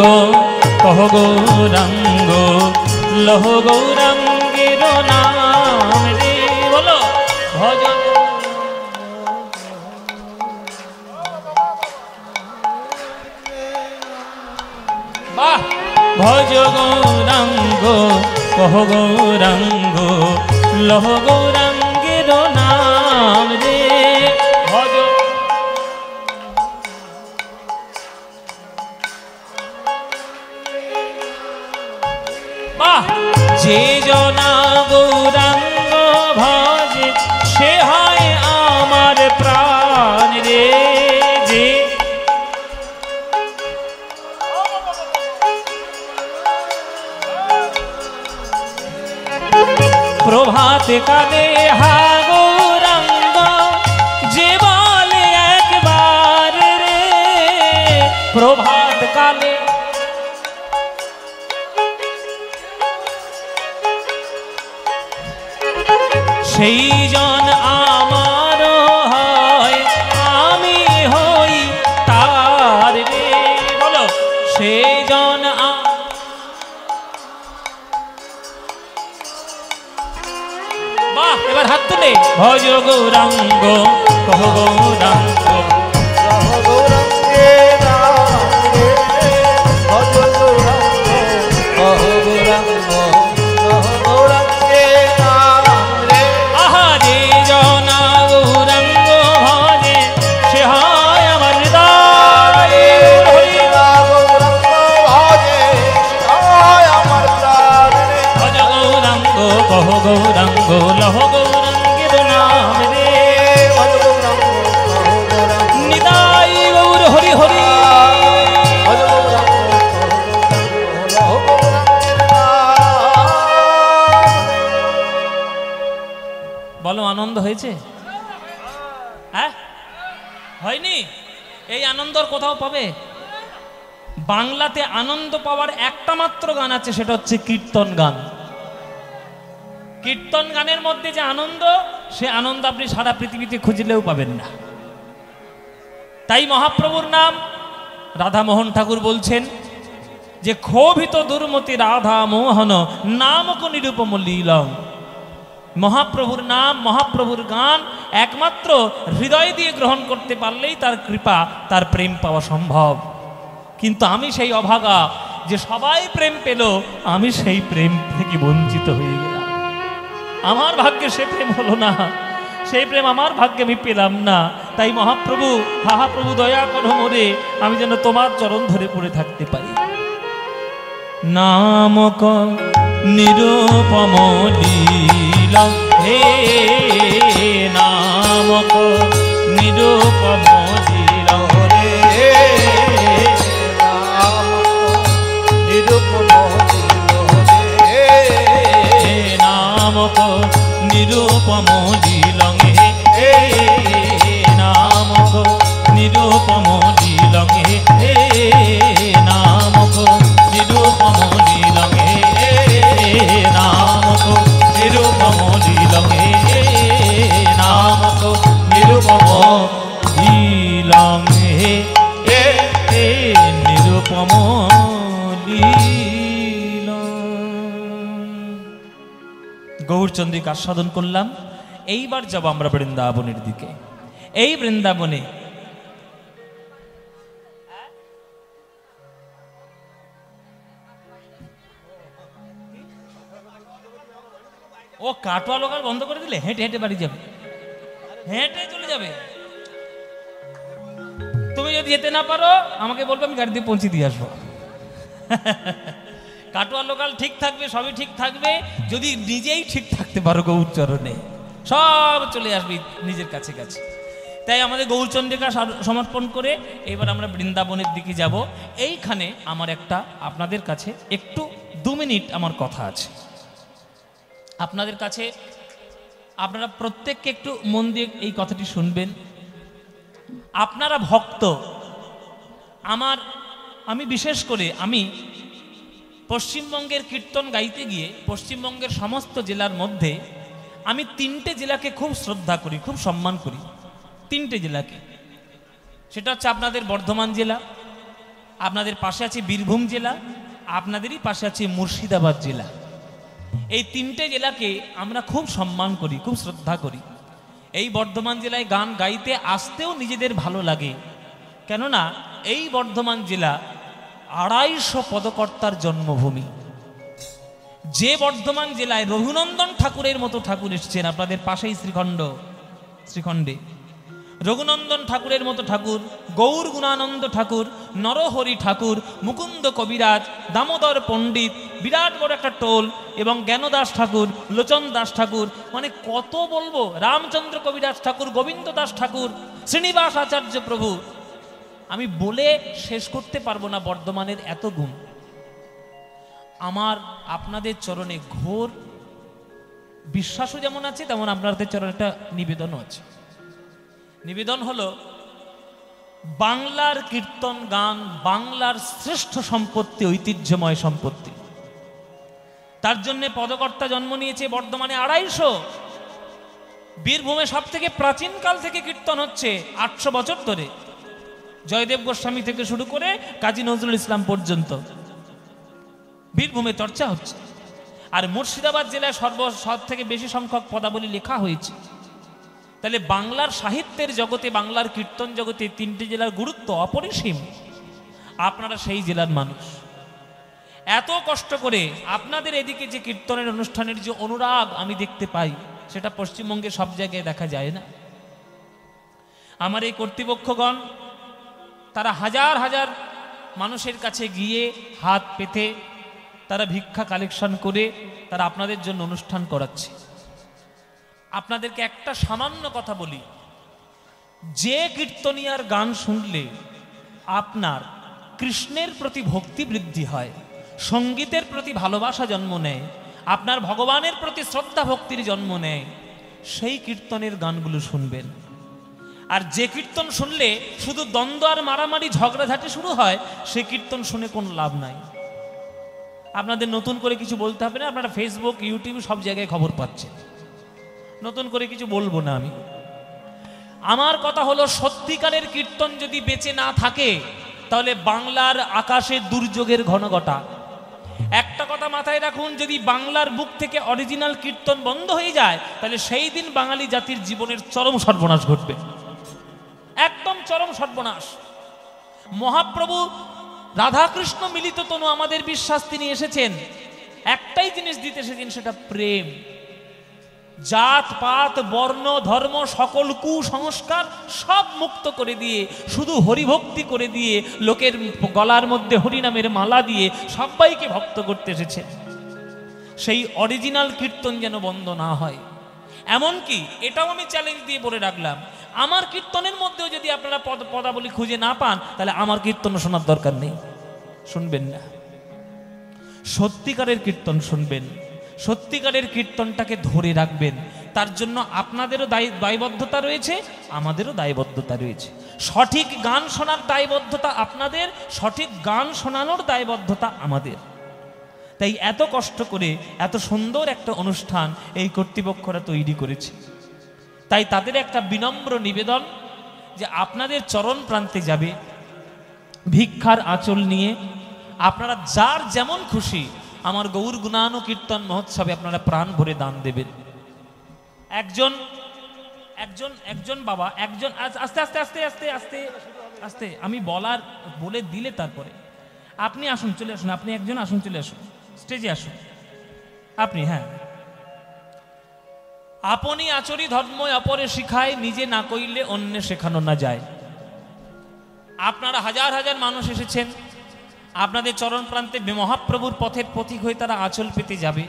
কহ গৌরাঙ্গ লহ গৌরাঙ্গের নাম রে, বলো ভজ। বাহ! ভজ গৌরাঙ্গ কহ গৌরাঙ্গ লহ গৌরাঙ্গের নাম রে, ভজ। বাহ! যে জনা গৌরাঙ্গ ভজে সে হয় আমার প্রাণ রে, যে প্রভাত কালে হা গৌরাঙ্গ যে বলে একবার রে, প্রভাত কালে সেই জন আমার হয় আমি হই তার রে, বলো সেই জন। বাহ! এবার হাত তুলে ভজ গৌরাঙ্গ কহ গৌরাঙ্গ গৌরাঙ্গে নাম রে, ভজ গৌরাঙ্গ কহ গৌরাঙ্গ গৌরাঙ্গে নাম রে। আহা! যে জনা গৌরাঙ্গ ভজে সে হয় আমার হৃদয়, গৌরাঙ্গ ভজে হয় আমার প্রাণ রে। ভজ গৌরাঙ্গ কহ গৌরাঙ্গ লহ গৌরাঙ্গের নাম রে, ভজ গৌরাঙ্গ কহ গৌরাঙ্গ নিতাই গৌর হরি হরি। ভজ গৌরাঙ্গ কহ গৌরাঙ্গের নাম। বলো আনন্দ হয়েছে? হ্যাঁ, হয়নি? এই আনন্দর কোথাও পাবে? বাংলাতে আনন্দ পাওয়ার একটা মাত্র গান আছে, সেটা হচ্ছে কীর্তন গান। কীর্তন গানের মধ্যে যে আনন্দ, সে আনন্দ আপনি সারা পৃথিবীতে খুঁজলেও পাবেন না। তাই মহাপ্রভুর নাম রাধামোহন ঠাকুর বলছেন যে ক্ষোভিত দুর্মতি রাধা মোহন নামক নিরূপম লীলং। মহাপ্রভুর নাম, মহাপ্রভুর গান একমাত্র হৃদয় দিয়ে গ্রহণ করতে পারলেই তার কৃপা, তার প্রেম পাওয়া সম্ভব। কিন্তু আমি সেই অভাগা যে সবাই প্রেম পেল, আমি সেই প্রেম থেকে বঞ্চিত হয়ে গেলাম। আমার ভাগ্যে সে প্রেম হলো না, সেই প্রেম আমার ভাগ্যে আমি পেলাম না। তাই মহাপ্রভু, মহাপ্রভু দয়া করো মোরে, আমি যেন তোমার চরণ ধরে পড়ে থাকতে পারি। নামক নিরূপম লীলা হে, নামক নিরূপম লীলা রে, নামক নিরূপম লীলং হে, নামক নিরূপম লীলং হে, নামক নিরূপম লীলং হে, নামক নিরূপম লীলং হে, নামক নিরূপম লীলং হে, নিরূপম গৌরচন্দ্রিকা আস্বাদন করলাম। এইবার যাব আমরা বৃন্দাবনের দিকে। এই বৃন্দাবনে ও কাটোয়া লোকাল বন্ধ করে দিলে, হেঁটে হেঁটে বাড়ি যাবে, হেঁটে চলে যাবে। তুমি যদি যেতে না পারো আমাকে বলবে, আমি গাড়ি দিয়ে পৌঁছে দিয়ে আসবো। কাটোয়া লোকাল ঠিক থাকবে, সবই ঠিক থাকবে যদি নিজেই ঠিক থাকতে পারো গৌরচরণে, সব চলে আসবে নিজের কাছে কাছে। তাই আমাদের গৌরচন্দ্রিকা সমর্পণ করে এবার আমরা বৃন্দাবনের দিকে যাব। এইখানে আমার একটা আপনাদের কাছে একটু 2 মিনিট আমার কথা আছে আপনাদের কাছে। আপনারা প্রত্যেককে একটু মন দিয়ে এই কথাটি শুনবেন। আপনারা ভক্ত, আমি বিশেষ করে আমি পশ্চিমবঙ্গের কীর্তন গাইতে গিয়ে পশ্চিমবঙ্গের সমস্ত জেলার মধ্যে আমি 3টে জেলাকে খুব শ্রদ্ধা করি, খুব সম্মান করি। তিনটে জেলাকে। সেটা হচ্ছে আপনাদের বর্ধমান জেলা, আপনাদের পাশে আছে বীরভূম জেলা, আপনাদেরই পাশে আছে মুর্শিদাবাদ জেলা। এই তিনটে জেলাকে আমরা খুব সম্মান করি, খুব শ্রদ্ধা করি। এই বর্ধমান জেলায় গান গাইতে আসতেও নিজেদের ভালো লাগে, কেননা এই বর্ধমান জেলা 250 পদকর্তার জন্মভূমি। যে বর্ধমান জেলায় রঘুনন্দন ঠাকুরের মতো ঠাকুর এসেছেন, আপনাদের পাশেই শ্রীখণ্ডে রঘুনন্দন ঠাকুরের মতো ঠাকুর, গৌর গুণানন্দ ঠাকুর, নরহরি ঠাকুর, মুকুন্দ কবিরাজ, দামোদর পণ্ডিত, বিরাট বড় একটা টোল, এবং জ্ঞানদাস ঠাকুর, লোচন দাস ঠাকুর, মানে কত বলবো, রামচন্দ্র কবিরাজ ঠাকুর, গোবিন্দ দাস ঠাকুর, শ্রীনিবাস আচার্য প্রভু, আমি বলে শেষ করতে পারবো না বর্ধমানের এত গুণ। আমার আপনাদের চরণে ঘোর বিশ্বাসও যেমন আছে, তেমন আপনাদের চরণে একটা নিবেদনও আছে। নিবেদন হলো, বাংলার কীর্তন গান বাংলার শ্রেষ্ঠ সম্পত্তি, ঐতিহ্যময় সম্পত্তি। তার জন্য পদকর্তা জন্ম নিয়েছে বর্ধমানে 250। বীরভূমে সব থেকে প্রাচীনকাল থেকে কীর্তন হচ্ছে 800 বছর ধরে, জয়দেব গোস্বামী থেকে শুরু করে কাজী নজরুল ইসলাম পর্যন্ত বীরভূমে চর্চা হচ্ছে। আর মুর্শিদাবাদ জেলায় সব থেকে বেশি সংখ্যক পদাবলী লেখা হয়েছে। তাহলে বাংলার সাহিত্যের জগতে, বাংলার কীর্তন জগতে তিনটি জেলার গুরুত্ব অপরিসীম। আপনারা সেই জেলার মানুষ, এত কষ্ট করে আপনাদের এদিকে যে কীর্তনের অনুষ্ঠানের যে অনুরাগ আমি দেখতে পাই, সেটা পশ্চিমবঙ্গে সব জায়গায় দেখা যায় না। আমার এই কর্তৃপক্ষগণ তারা হাজার হাজার মানুষের কাছে গিয়ে হাত পেতে তারা ভিক্ষা কালেকশন করে তারা আপনাদের জন্য অনুষ্ঠান করাচ্ছে। আপনাদেরকে একটা সামান্য কথা বলি, যে কীর্তনিয়ার গান শুনলে আপনার কৃষ্ণের প্রতি ভক্তি বৃদ্ধি হয়, সঙ্গীতের প্রতি ভালোবাসা জন্ম নেয়, আপনার ভগবানের প্রতি শ্রদ্ধা ভক্তির জন্ম নেয়, সেই কীর্তনের গানগুলো শুনবেন। আর যে কীর্তন শুনলে শুধু দ্বন্দ্ব আর মারামারি ঝগড়াঝাটি শুরু হয়, সে কীর্তন শুনে কোনো লাভ নাই। আপনাদের নতুন করে কিছু বলতে হবে না, আপনারা ফেসবুক, ইউটিউব সব জায়গায় খবর পাচ্ছেন, নতুন করে কিছু বলবো না আমি। আমার কথা হলো, সত্যিকারের কীর্তন যদি বেঁচে না থাকে, তাহলে বাংলার আকাশে দুর্যোগের ঘনঘটা। একটা কথা মাথায় রাখুন, যদি বাংলার বুক থেকে অরিজিনাল কীর্তন বন্ধ হয়ে যায়, তাহলে সেই দিন বাঙালি জাতির জীবনের চরম সর্বনাশ ঘটবে, একদম চরম সর্বনাশ। মহাপ্রভু রাধাকৃষ্ণ মিলিত তনু আমাদের বিশ্বাস তিনি এসেছেন একটাই জিনিস দিতে এসেছেন, সেটা প্রেম। জাত পাত বর্ণ ধর্ম সকল কুসংস্কার সব মুক্ত করে দিয়ে, শুধু হরিভক্তি করে দিয়ে, লোকের গলার মধ্যে হরিনামের মালা দিয়ে সবাইকে ভক্ত করতে এসেছেন। সেই অরিজিনাল কীর্তন যেন বন্ধ না হয়। এমনকি এটাও আমি চ্যালেঞ্জ দিয়ে বলে রাখলাম, আমার কীর্তনের মধ্যেও যদি আপনারা পদাবলী খুঁজে না পান, তাহলে আমার কীর্তন শোনার দরকার নেই, শুনবেন না। সত্যিকারের কীর্তন শুনবেন, সত্যিকারের কীর্তনটাকে ধরে রাখবেন। তার জন্য আপনাদেরও দায়বদ্ধতা রয়েছে, আমাদেরও দায়বদ্ধতা রয়েছে। সঠিক গান শোনার দায়বদ্ধতা আপনাদের, সঠিক গান শোনানোর দায়বদ্ধতা আমাদের। তাই এত কষ্ট করে এত সুন্দর একটা অনুষ্ঠান এই কর্তৃপক্ষরা তৈরি করেছে। তাই তাদের একটা বিনম্র নিবেদন যে আপনাদের চরণ প্রান্তে যাবে ভিক্ষার আঁচল নিয়ে, আপনারা যার যেমন খুশি আমার গৌর গুণানু কীর্তন মহোৎসবে আপনারা প্রাণ ভরে দান দেবেন। একজন একজন একজন বাবা, একজন আস্তে আস্তে আস্তে আস্তে আস্তে আস্তে আমি বলে দিলে তারপরে আপনি আসুন, চলে আসুন, আপনি একজন আসুন, চলে আসুন, স্টেজে আসুন আপনি। হ্যাঁ, আপনি আচরি ধর্ম অপরে শিখায়, নিজে না কইলে অন্য শেখানো না যায়। আপনারা হাজার হাজার মানুষ এসেছেন, আপনাদের চরণ প্রান্তে মহাপ্রভুর পথের পথিক হয়ে তারা আঁচল পেতে যাবে।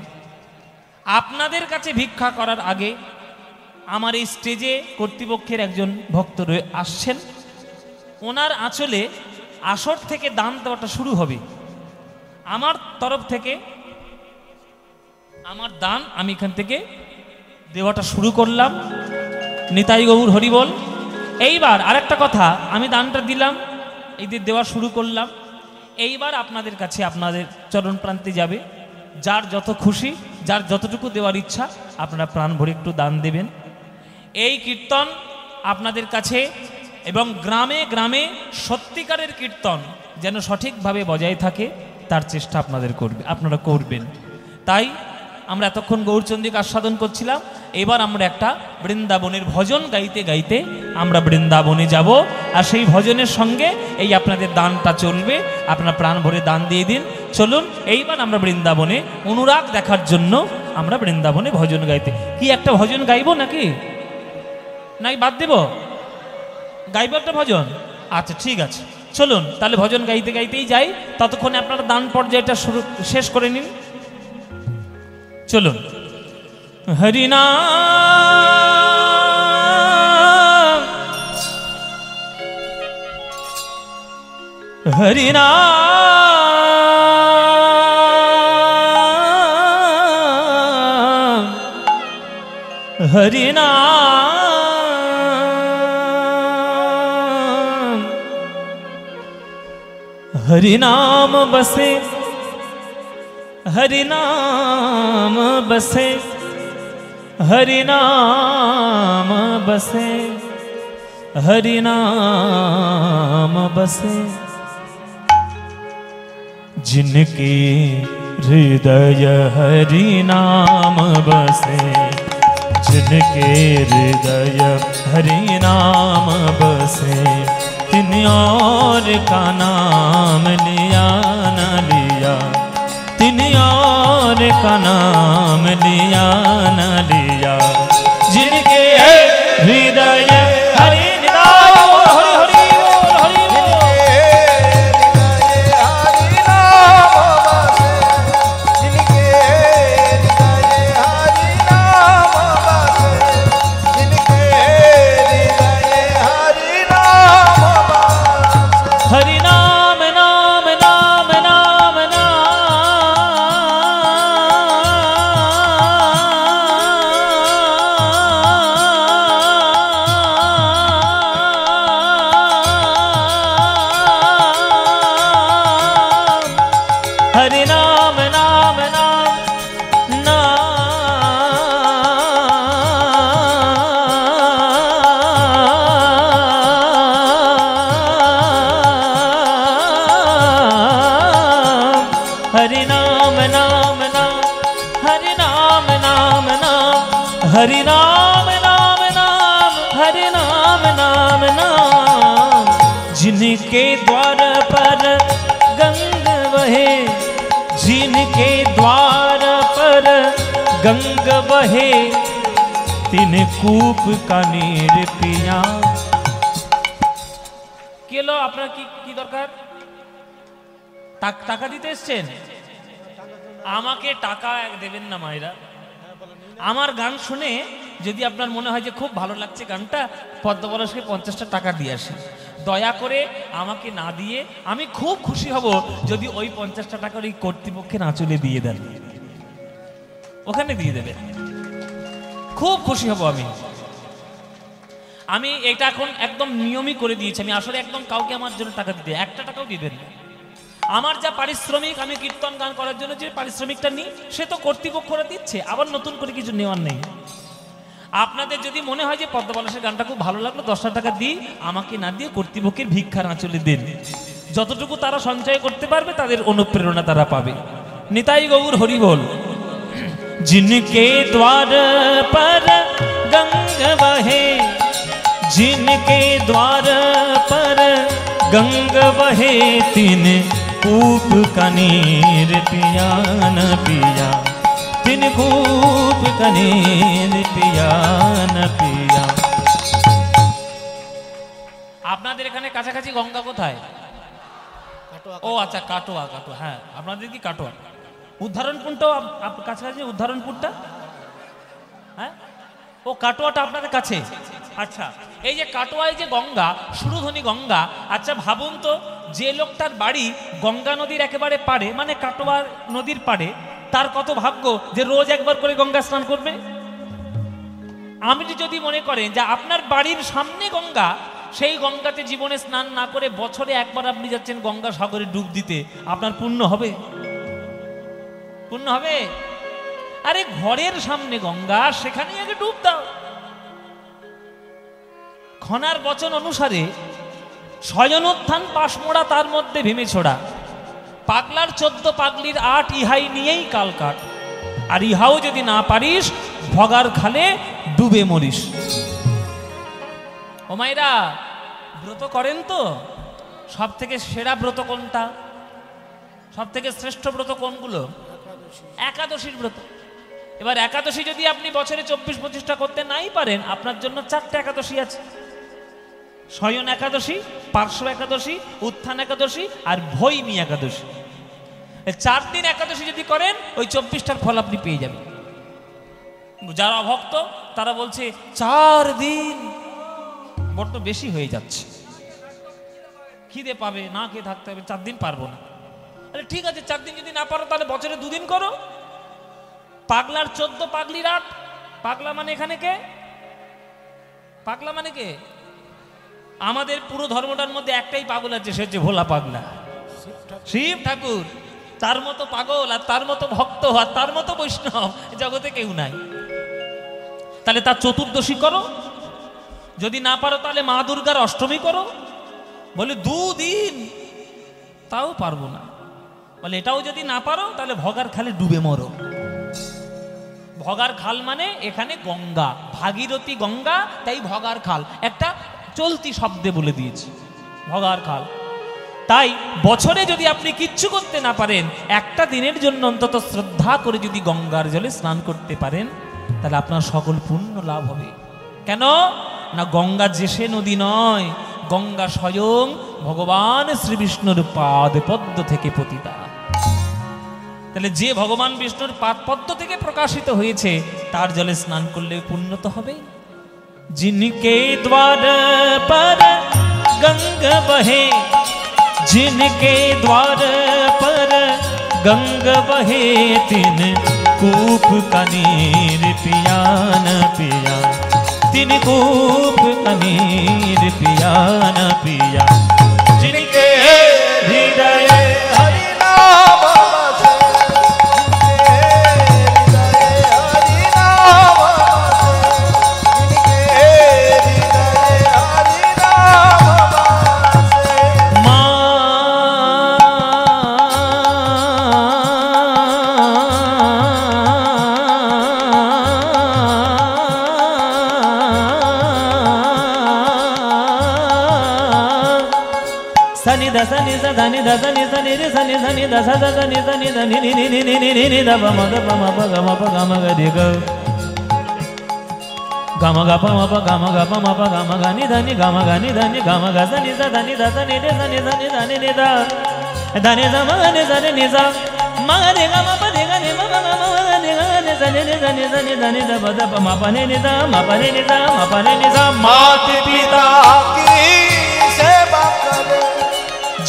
আপনাদের কাছে ভিক্ষা করার আগে আমার এই স্টেজে কর্তৃপক্ষের একজন ভক্ত আসছেন, ওনার আঁচলে আসর থেকে দান দেওয়াটা শুরু হবে। আমার তরফ থেকে আমার দান আমি এখান থেকে দেওয়াটা শুরু করলাম। নিতাই গৌর হরিবল। এইবার আরেকটা কথা, আমি দানটা দিলাম, এই দিয়ে দেওয়া শুরু করলাম। এইবার আপনাদের কাছে আপনাদের চরণ প্রান্তে যাবে, যার যত খুশি, যার যতটুকু দেওয়ার ইচ্ছা আপনারা প্রাণ ভরে একটু দান দেবেন। এই কীর্তন আপনাদের কাছে এবং গ্রামে গ্রামে সত্যিকারের কীর্তন যেন সঠিকভাবে বজায় থাকে তার চেষ্টা আপনারা করবেন। তাই আমরা এতক্ষণ গৌরচন্দ্রিক আস্বাদন করছিলাম, এবার আমরা একটা বৃন্দাবনের ভজন গাইতে গাইতে আমরা বৃন্দাবনে যাব। আর সেই ভজনের সঙ্গে এই আপনাদের দানটা চলবে, আপনারা প্রাণ ভরে দান দিয়ে দিন। চলুন এইবার আমরা বৃন্দাবনে অনুরাগ দেখার জন্য আমরা বৃন্দাবনে ভজন গাইতে, কি একটা ভজন গাইবো নাকি নাই বাদ দেব? গাইব একটা ভজন, আচ্ছা ঠিক আছে, চলুন তাহলে ভজন গাইতে গাইতেই যাই, ততক্ষণে আপনারা দান পর্যায়টা শেষ করে নিন। চলুন। হরিনাম হরিনাম হরিনাম हरिनाम बसे हरिनाम बसे हरिनाम बसे हरिनाम बसे जिनके हृदय हरिनाम बसे जिनके हृदय हरिनाम बसे तिन और का नाम लिया न लिया तिन और का नाम लिया न लिया जिनके हृदय हरि हरि नाम नाम नाम हरि नाम नाम नाम जिनके द्वार पर गंग बहे जिनके द्वार पर गंग बहे तिन कूप का नीर पिया। केलो আপনার কি দরকার? টাকা দিতে এসেছেন? আমাকে টাকা দেবেন না মায়েরা। আমার গান শুনে যদি আপনার মনে হয় যে খুব ভালো লাগছে গানটা, পদ্মপলাশকে 50টা টাকা দিয়ে আসি। দয়া করে আমাকে না দিয়ে আমি খুব খুশি হব যদি ওই 50টা টাকা ওই কর্তৃপক্ষের আঁচলে দিয়ে দেন, ওখানে দিয়ে দেবেন, খুব খুশি হব আমি এটা এখন একদম নিয়মই করে দিয়েছি। আমি আসলে একদম কাউকে আমার জন্য টাকা দিতে একটা টাকাও দিবেন না। আমার যা পারিশ্রমিক আমি কীর্তন গান করার জন্য যে পারিশ্রমিকটা নিই সে তো কর্তৃপক্ষরা দিচ্ছে, আবার নতুন করে কিছু নেওয়ার নেই। আপনাদের যদি মনে হয় যে পদ্মপলাশের গানটা খুব ভালো লাগলো 10টা টাকা দিই, আমাকে না দিয়ে কর্তৃপক্ষের ভিক্ষার আঁচলে দেন। যতটুকু তারা সঞ্চয় করতে পারবে তাদের অনুপ্রেরণা তারা পাবে। নিতাই গৌর হরি বল। जिनके द्वार पर गंग बहे जिनके द्वार पर गंग बहे तिन कूप का नीर पिया न पिया तिन कूप का नीर पिया न पिया। আপনাদের এখানে কাছাকাছি গঙ্গা কোথায়? ও আচ্ছা, কাটোয়া। কাটোয়া, হ্যাঁ আপনাদের কি কাটোয়া? উদ্ধারণপুরটাও কাছাকাছি? উদ্ধারণপুরটা, হ্যাঁ ও কাটোয়াটা আপনাদের কাছে। আচ্ছা, এই যে কাটোয়ায় যে গঙ্গা, সুরধনী গঙ্গা, আচ্ছা ভাবুন তো, যে লোকটার বাড়ি গঙ্গা নদীর একেবারে পাড়ে, মানে কাটোয়া নদীর পাড়ে, তার কত ভাগ্য যে রোজ একবার করে গঙ্গা স্নান করবে। আপনি যদি মনে করেন যে আপনার বাড়ির সামনে গঙ্গা, সেই গঙ্গাতে জীবনে স্নান না করে বছরে একবার আপনি যাচ্ছেন গঙ্গা সাগরে ডুব দিতে, আপনার পুণ্য হবে? পুণ্য হবে? আরে ঘরের সামনে গঙ্গা, সেখানেই আগে ডুব দাও। খনার বচন অনুসারে শয়নোত্থান পাশমোড়া তার মধ্যে ভেমে ছোড়া, পাগলার 14 পাগলির 8 ইহাই নিয়েই কাল কাট, আর ইহাও যদি না পারিস ভগার খালে ডুবে মরিস। ও মায়েরা, ব্রত করেন তো? সব থেকে সেরা ব্রত কোনটা? সব থেকে শ্রেষ্ঠ ব্রত কোনগুলো? একাদশীর ব্রত। এবার একাদশী যদি আপনি বছরে 24-25টা করতে নাই পারেন, আপনার জন্য 4টে একাদশী আছে। শয়ন একাদশী, পার্শ্ব একাদশী, উত্থান একাদশী আর ভৈমী একাদশী। 4 দিন একাদশী যদি করেন, ওই 24টার ফল আপনি পেয়ে যাবেন। যারা অভক্ত তারা বলছে 4 দিন বড্ড বেশি হয়ে যাচ্ছে, খিদে পাবে, না খেয়ে থাকতে হবে, 4 দিন পারবো না। আরে ঠিক আছে, 4 দিন যদি না পারো তাহলে বছরে 2 দিন করো। পাগলার 14 পাগলির 8। পাগলা মানে এখানে কে? পাগলা মানে কে? আমাদের পুরো ধর্মটার মধ্যে একটাই পাগল আছে, সে হচ্ছে ভোলা পাগলা, শিব ঠাকুর। তার মতো পাগল আর তার মতো ভক্ত আর তার মতো বৈষ্ণব জগতে কেউ নাই। তাহলে তার চতুর্দশী করো, যদি না পারো তাহলে মা দুর্গার অষ্টমী করো। বলে 2 দিন, তাও পারবো না। বলে এটাও যদি না পারো তাহলে ভগার খালে ডুবে মরো। ভগার খাল মানে এখানে গঙ্গা, ভাগীরথী গঙ্গা, তাই ভগার খাল একটা চলতি শব্দে বলে দিয়েছি, ভগার খাল। তাই বছরে যদি আপনি কিচ্ছু করতে না পারেন, একটা দিনের জন্য অন্তত শ্রদ্ধা করে যদি গঙ্গার জলে স্নান করতে পারেন, তাহলে আপনার সকল পুণ্য লাভ হবে। কেন না, গঙ্গা যে সে নদী নয়, গঙ্গা স্বয়ং ভগবান শ্রীবিষ্ণুর পাদ পদ্ম থেকে পতিতা। তাহলে যে ভগবান বিষ্ণুর পাদ পদ্ম থেকে প্রকাশিত হয়েছে, তার জলে স্নান করলে পুণ্য তো হবে। जिनके द्वार पर गंगा बहे, जिनके द्वार पर गंगा बहे, तिन कूप का नीर पिया न पिया, तिन कूप का नीर पिया न पिया। जिनके हृदय हरि नाम बसे, सनि द सनि स धनि द सनि सनि रे सनि सनि द स द सनि सनि द नि नि नि नि नि नि नि द प म ग प म प ग म प ग म ग रे ग ग म ग प म प ग म ग प म प ग म ग नि ध नि ग म ग नि ध नि ग म ग स नि स ध नि द स नि रे सनि सनि ध नि नि द ध नि स म ग नि स रे नि स म ग रे ग म प रे ग नि म ग म म ग नि ग नि स नि रे स नि स नि ध नि द प द प म प नि नि द म प नि नि द म प नि नि स। मात पिता की सेवा करे,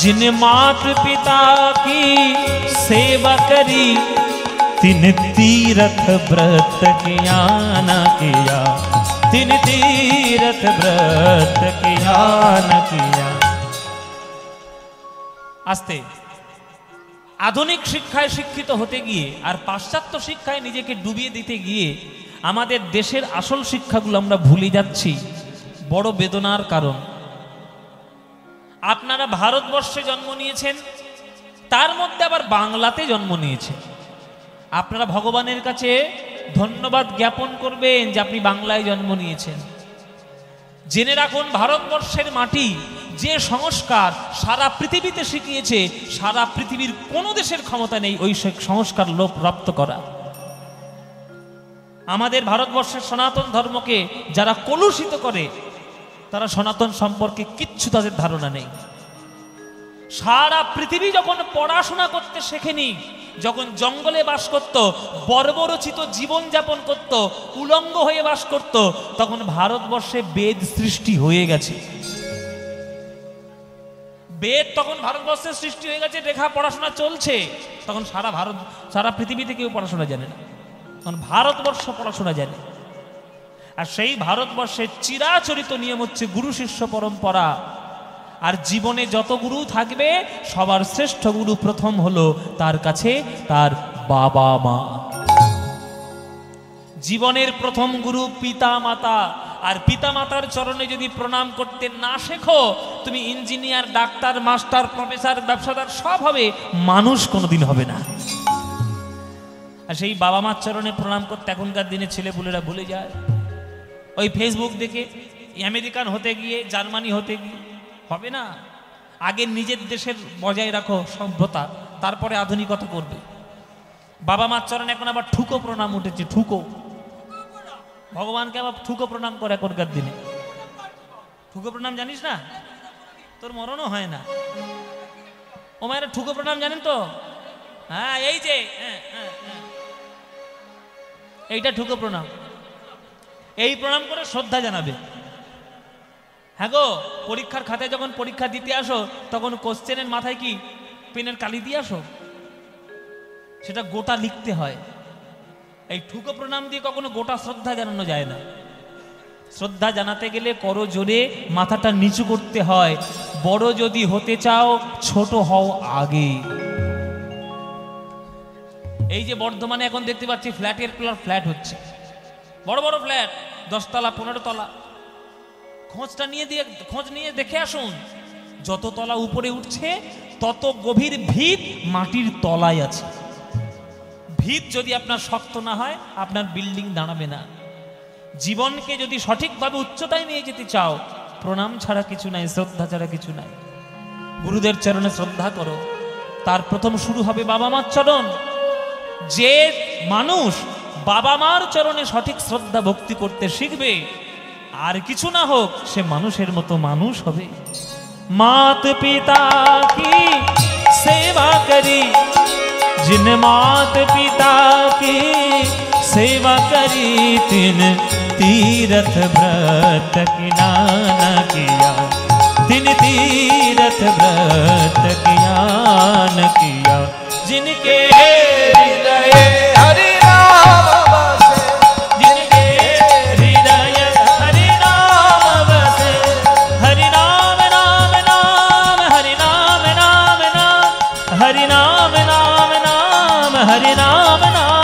जिन मात पिता की सेवा करी, तिन तीरथ व्रत किया न किया, तिन तीरथ व्रत किया न किया। आस्ते आधुनिक शिक्षाয় শিক্ষিত হতে গিয়ে আর পাশ্চাত্য শিক্ষায় নিজেকে ডুবিয়ে দিতে গিয়ে আমাদের দেশের আসল শিক্ষাগুলো আমরা ভুলে যাচ্ছি। বড় বেদনার কারণ। আপনারা ভারতবর্ষে জন্ম নিয়েছেন, তার মধ্যে আবার বাংলাতে জন্ম নিয়েছেন। আপনারা ভগবানের কাছে ধন্যবাদ জ্ঞাপন করবেন যে আপনি বাংলায় জন্ম নিয়েছেন। জেনে রাখুন, ভারতবর্ষের মাটি যে সংস্কার সারা পৃথিবীতে শিখিয়েছে, সারা পৃথিবীর কোনো দেশের ক্ষমতা নেই ওই সংস্কার লোপ রপ্ত করা। আমাদের ভারতবর্ষের সনাতন ধর্মকে যারা কলুষিত করে, তারা সনাতন সম্পর্কে কিচ্ছু তাদের ধারণা নেই। সারা পৃথিবী যখন পড়াশোনা করতে শেখেনি, যখন জঙ্গলে বাস করত, বর্বরচিত জীবনযাপন করত, উলঙ্গ হয়ে বাস করত, তখন ভারতবর্ষে বেদ সৃষ্টি হয়ে গেছে। বেদ তখন ভারতবর্ষে সৃষ্টি হয়ে গেছে, লেখা পড়াশোনা চলছে। তখন সারা পৃথিবীতে কেউ পড়াশোনা জানে না, তখন ভারতবর্ষ পড়াশোনা জানে। আর সেই ভারতবর্ষের চিরাচরিত নিয়ম হচ্ছে গুরু শিষ্য পরম্পরা। আর জীবনে যত গুরু থাকবে, সবার শ্রেষ্ঠ গুরু প্রথম হলো তার কাছে তার বাবা মা। জীবনের প্রথম গুরু পিতা মাতা। আর পিতা মাতার চরণে যদি প্রণাম করতে না শেখো, তুমি ইঞ্জিনিয়ার, ডাক্তার, মাস্টার, প্রফেসর, ব্যবসাদার সব হবে, মানুষ কোনোদিন হবে না। আর সেই বাবা মার চরণে প্রণাম করতে এখনকার দিনে ছেলেপুলেরা ভুলে যায়। ওই ফেসবুক দেখে আমেরিকান হতে গিয়ে, জার্মানি হতে গিয়ে হবে না। আগে নিজের দেশের বজায় রাখো সভ্যতা, তারপরে আধুনিকতা করবে। বাবা মার চরণে এখন আবার ঠুকো প্রণাম উঠেছে, ঠুকো। ভগবানকে আবার ঠুকো প্রণাম করে এখনকার দিনে। ঠুকো প্রণাম জানিস না? তোর মরণও হয় না। ও মায়েরা ঠুকো প্রণাম জানেন তো? হ্যাঁ, এই যে এইটা ঠুকো প্রণাম। এই প্রণাম করে শ্রদ্ধা জানাবে। হ্যাঁ গো, পরীক্ষার খাতায় যখন পরীক্ষা দিতে আসো, তখন কোশ্চেনের মাথায় কি পেনের কালি দিয়ে আসো? সেটা গোটা লিখতে হয়। এই ঠুকো প্রণাম দিয়ে কখনো গোটা শ্রদ্ধা জানানো যায় না। শ্রদ্ধা জানাতে গেলে করো জোরে, মাথাটা নিচু করতে হয়। বড় যদি হতে চাও, ছোট হও আগে। এই যে বর্ধমানে এখন দেখতে পাচ্ছি ফ্ল্যাটের পর ফ্ল্যাট হচ্ছে, বড় বড় ফ্ল্যাট, 10 তলা 15 তলা। খোঁজ নিয়ে দেখে আসুন, যত তলা উপরে উঠছে তত গভীর ভিত মাটির তলায় আছে। ভিত যদি আপনার শক্ত না হয়, আপনার বিল্ডিং দাঁড়াবে না। জীবনকে যদি সঠিকভাবে উচ্চতায় নিয়ে যেতে চাও, প্রণাম ছাড়া কিছু নাই, শ্রদ্ধা ছাড়া কিছু নাই। গুরুদের চরণে শ্রদ্ধা করো, তার প্রথম শুরু হবে বাবা মার চরণ। যে মানুষ বাবা মার চরণে সঠিক শ্রদ্ধা ভক্তি করতে শিখবে, আর কিছু না হোক সে মানুষের মতো মানুষ হবে। मात पिता की सेवा करी, जिन मात पिता की सेवा करी, तिन तीरथ व्रत किनाना किया, तिन तीरथ व्रत कियान किया, जिनके हृदय हरि नाम बसे, जिनके हृदय हरि नाम बसे, हरि नाम नाम नाम, हरि नाम नाम नाम, हरि नाम नाम नाम, हरि नाम नाम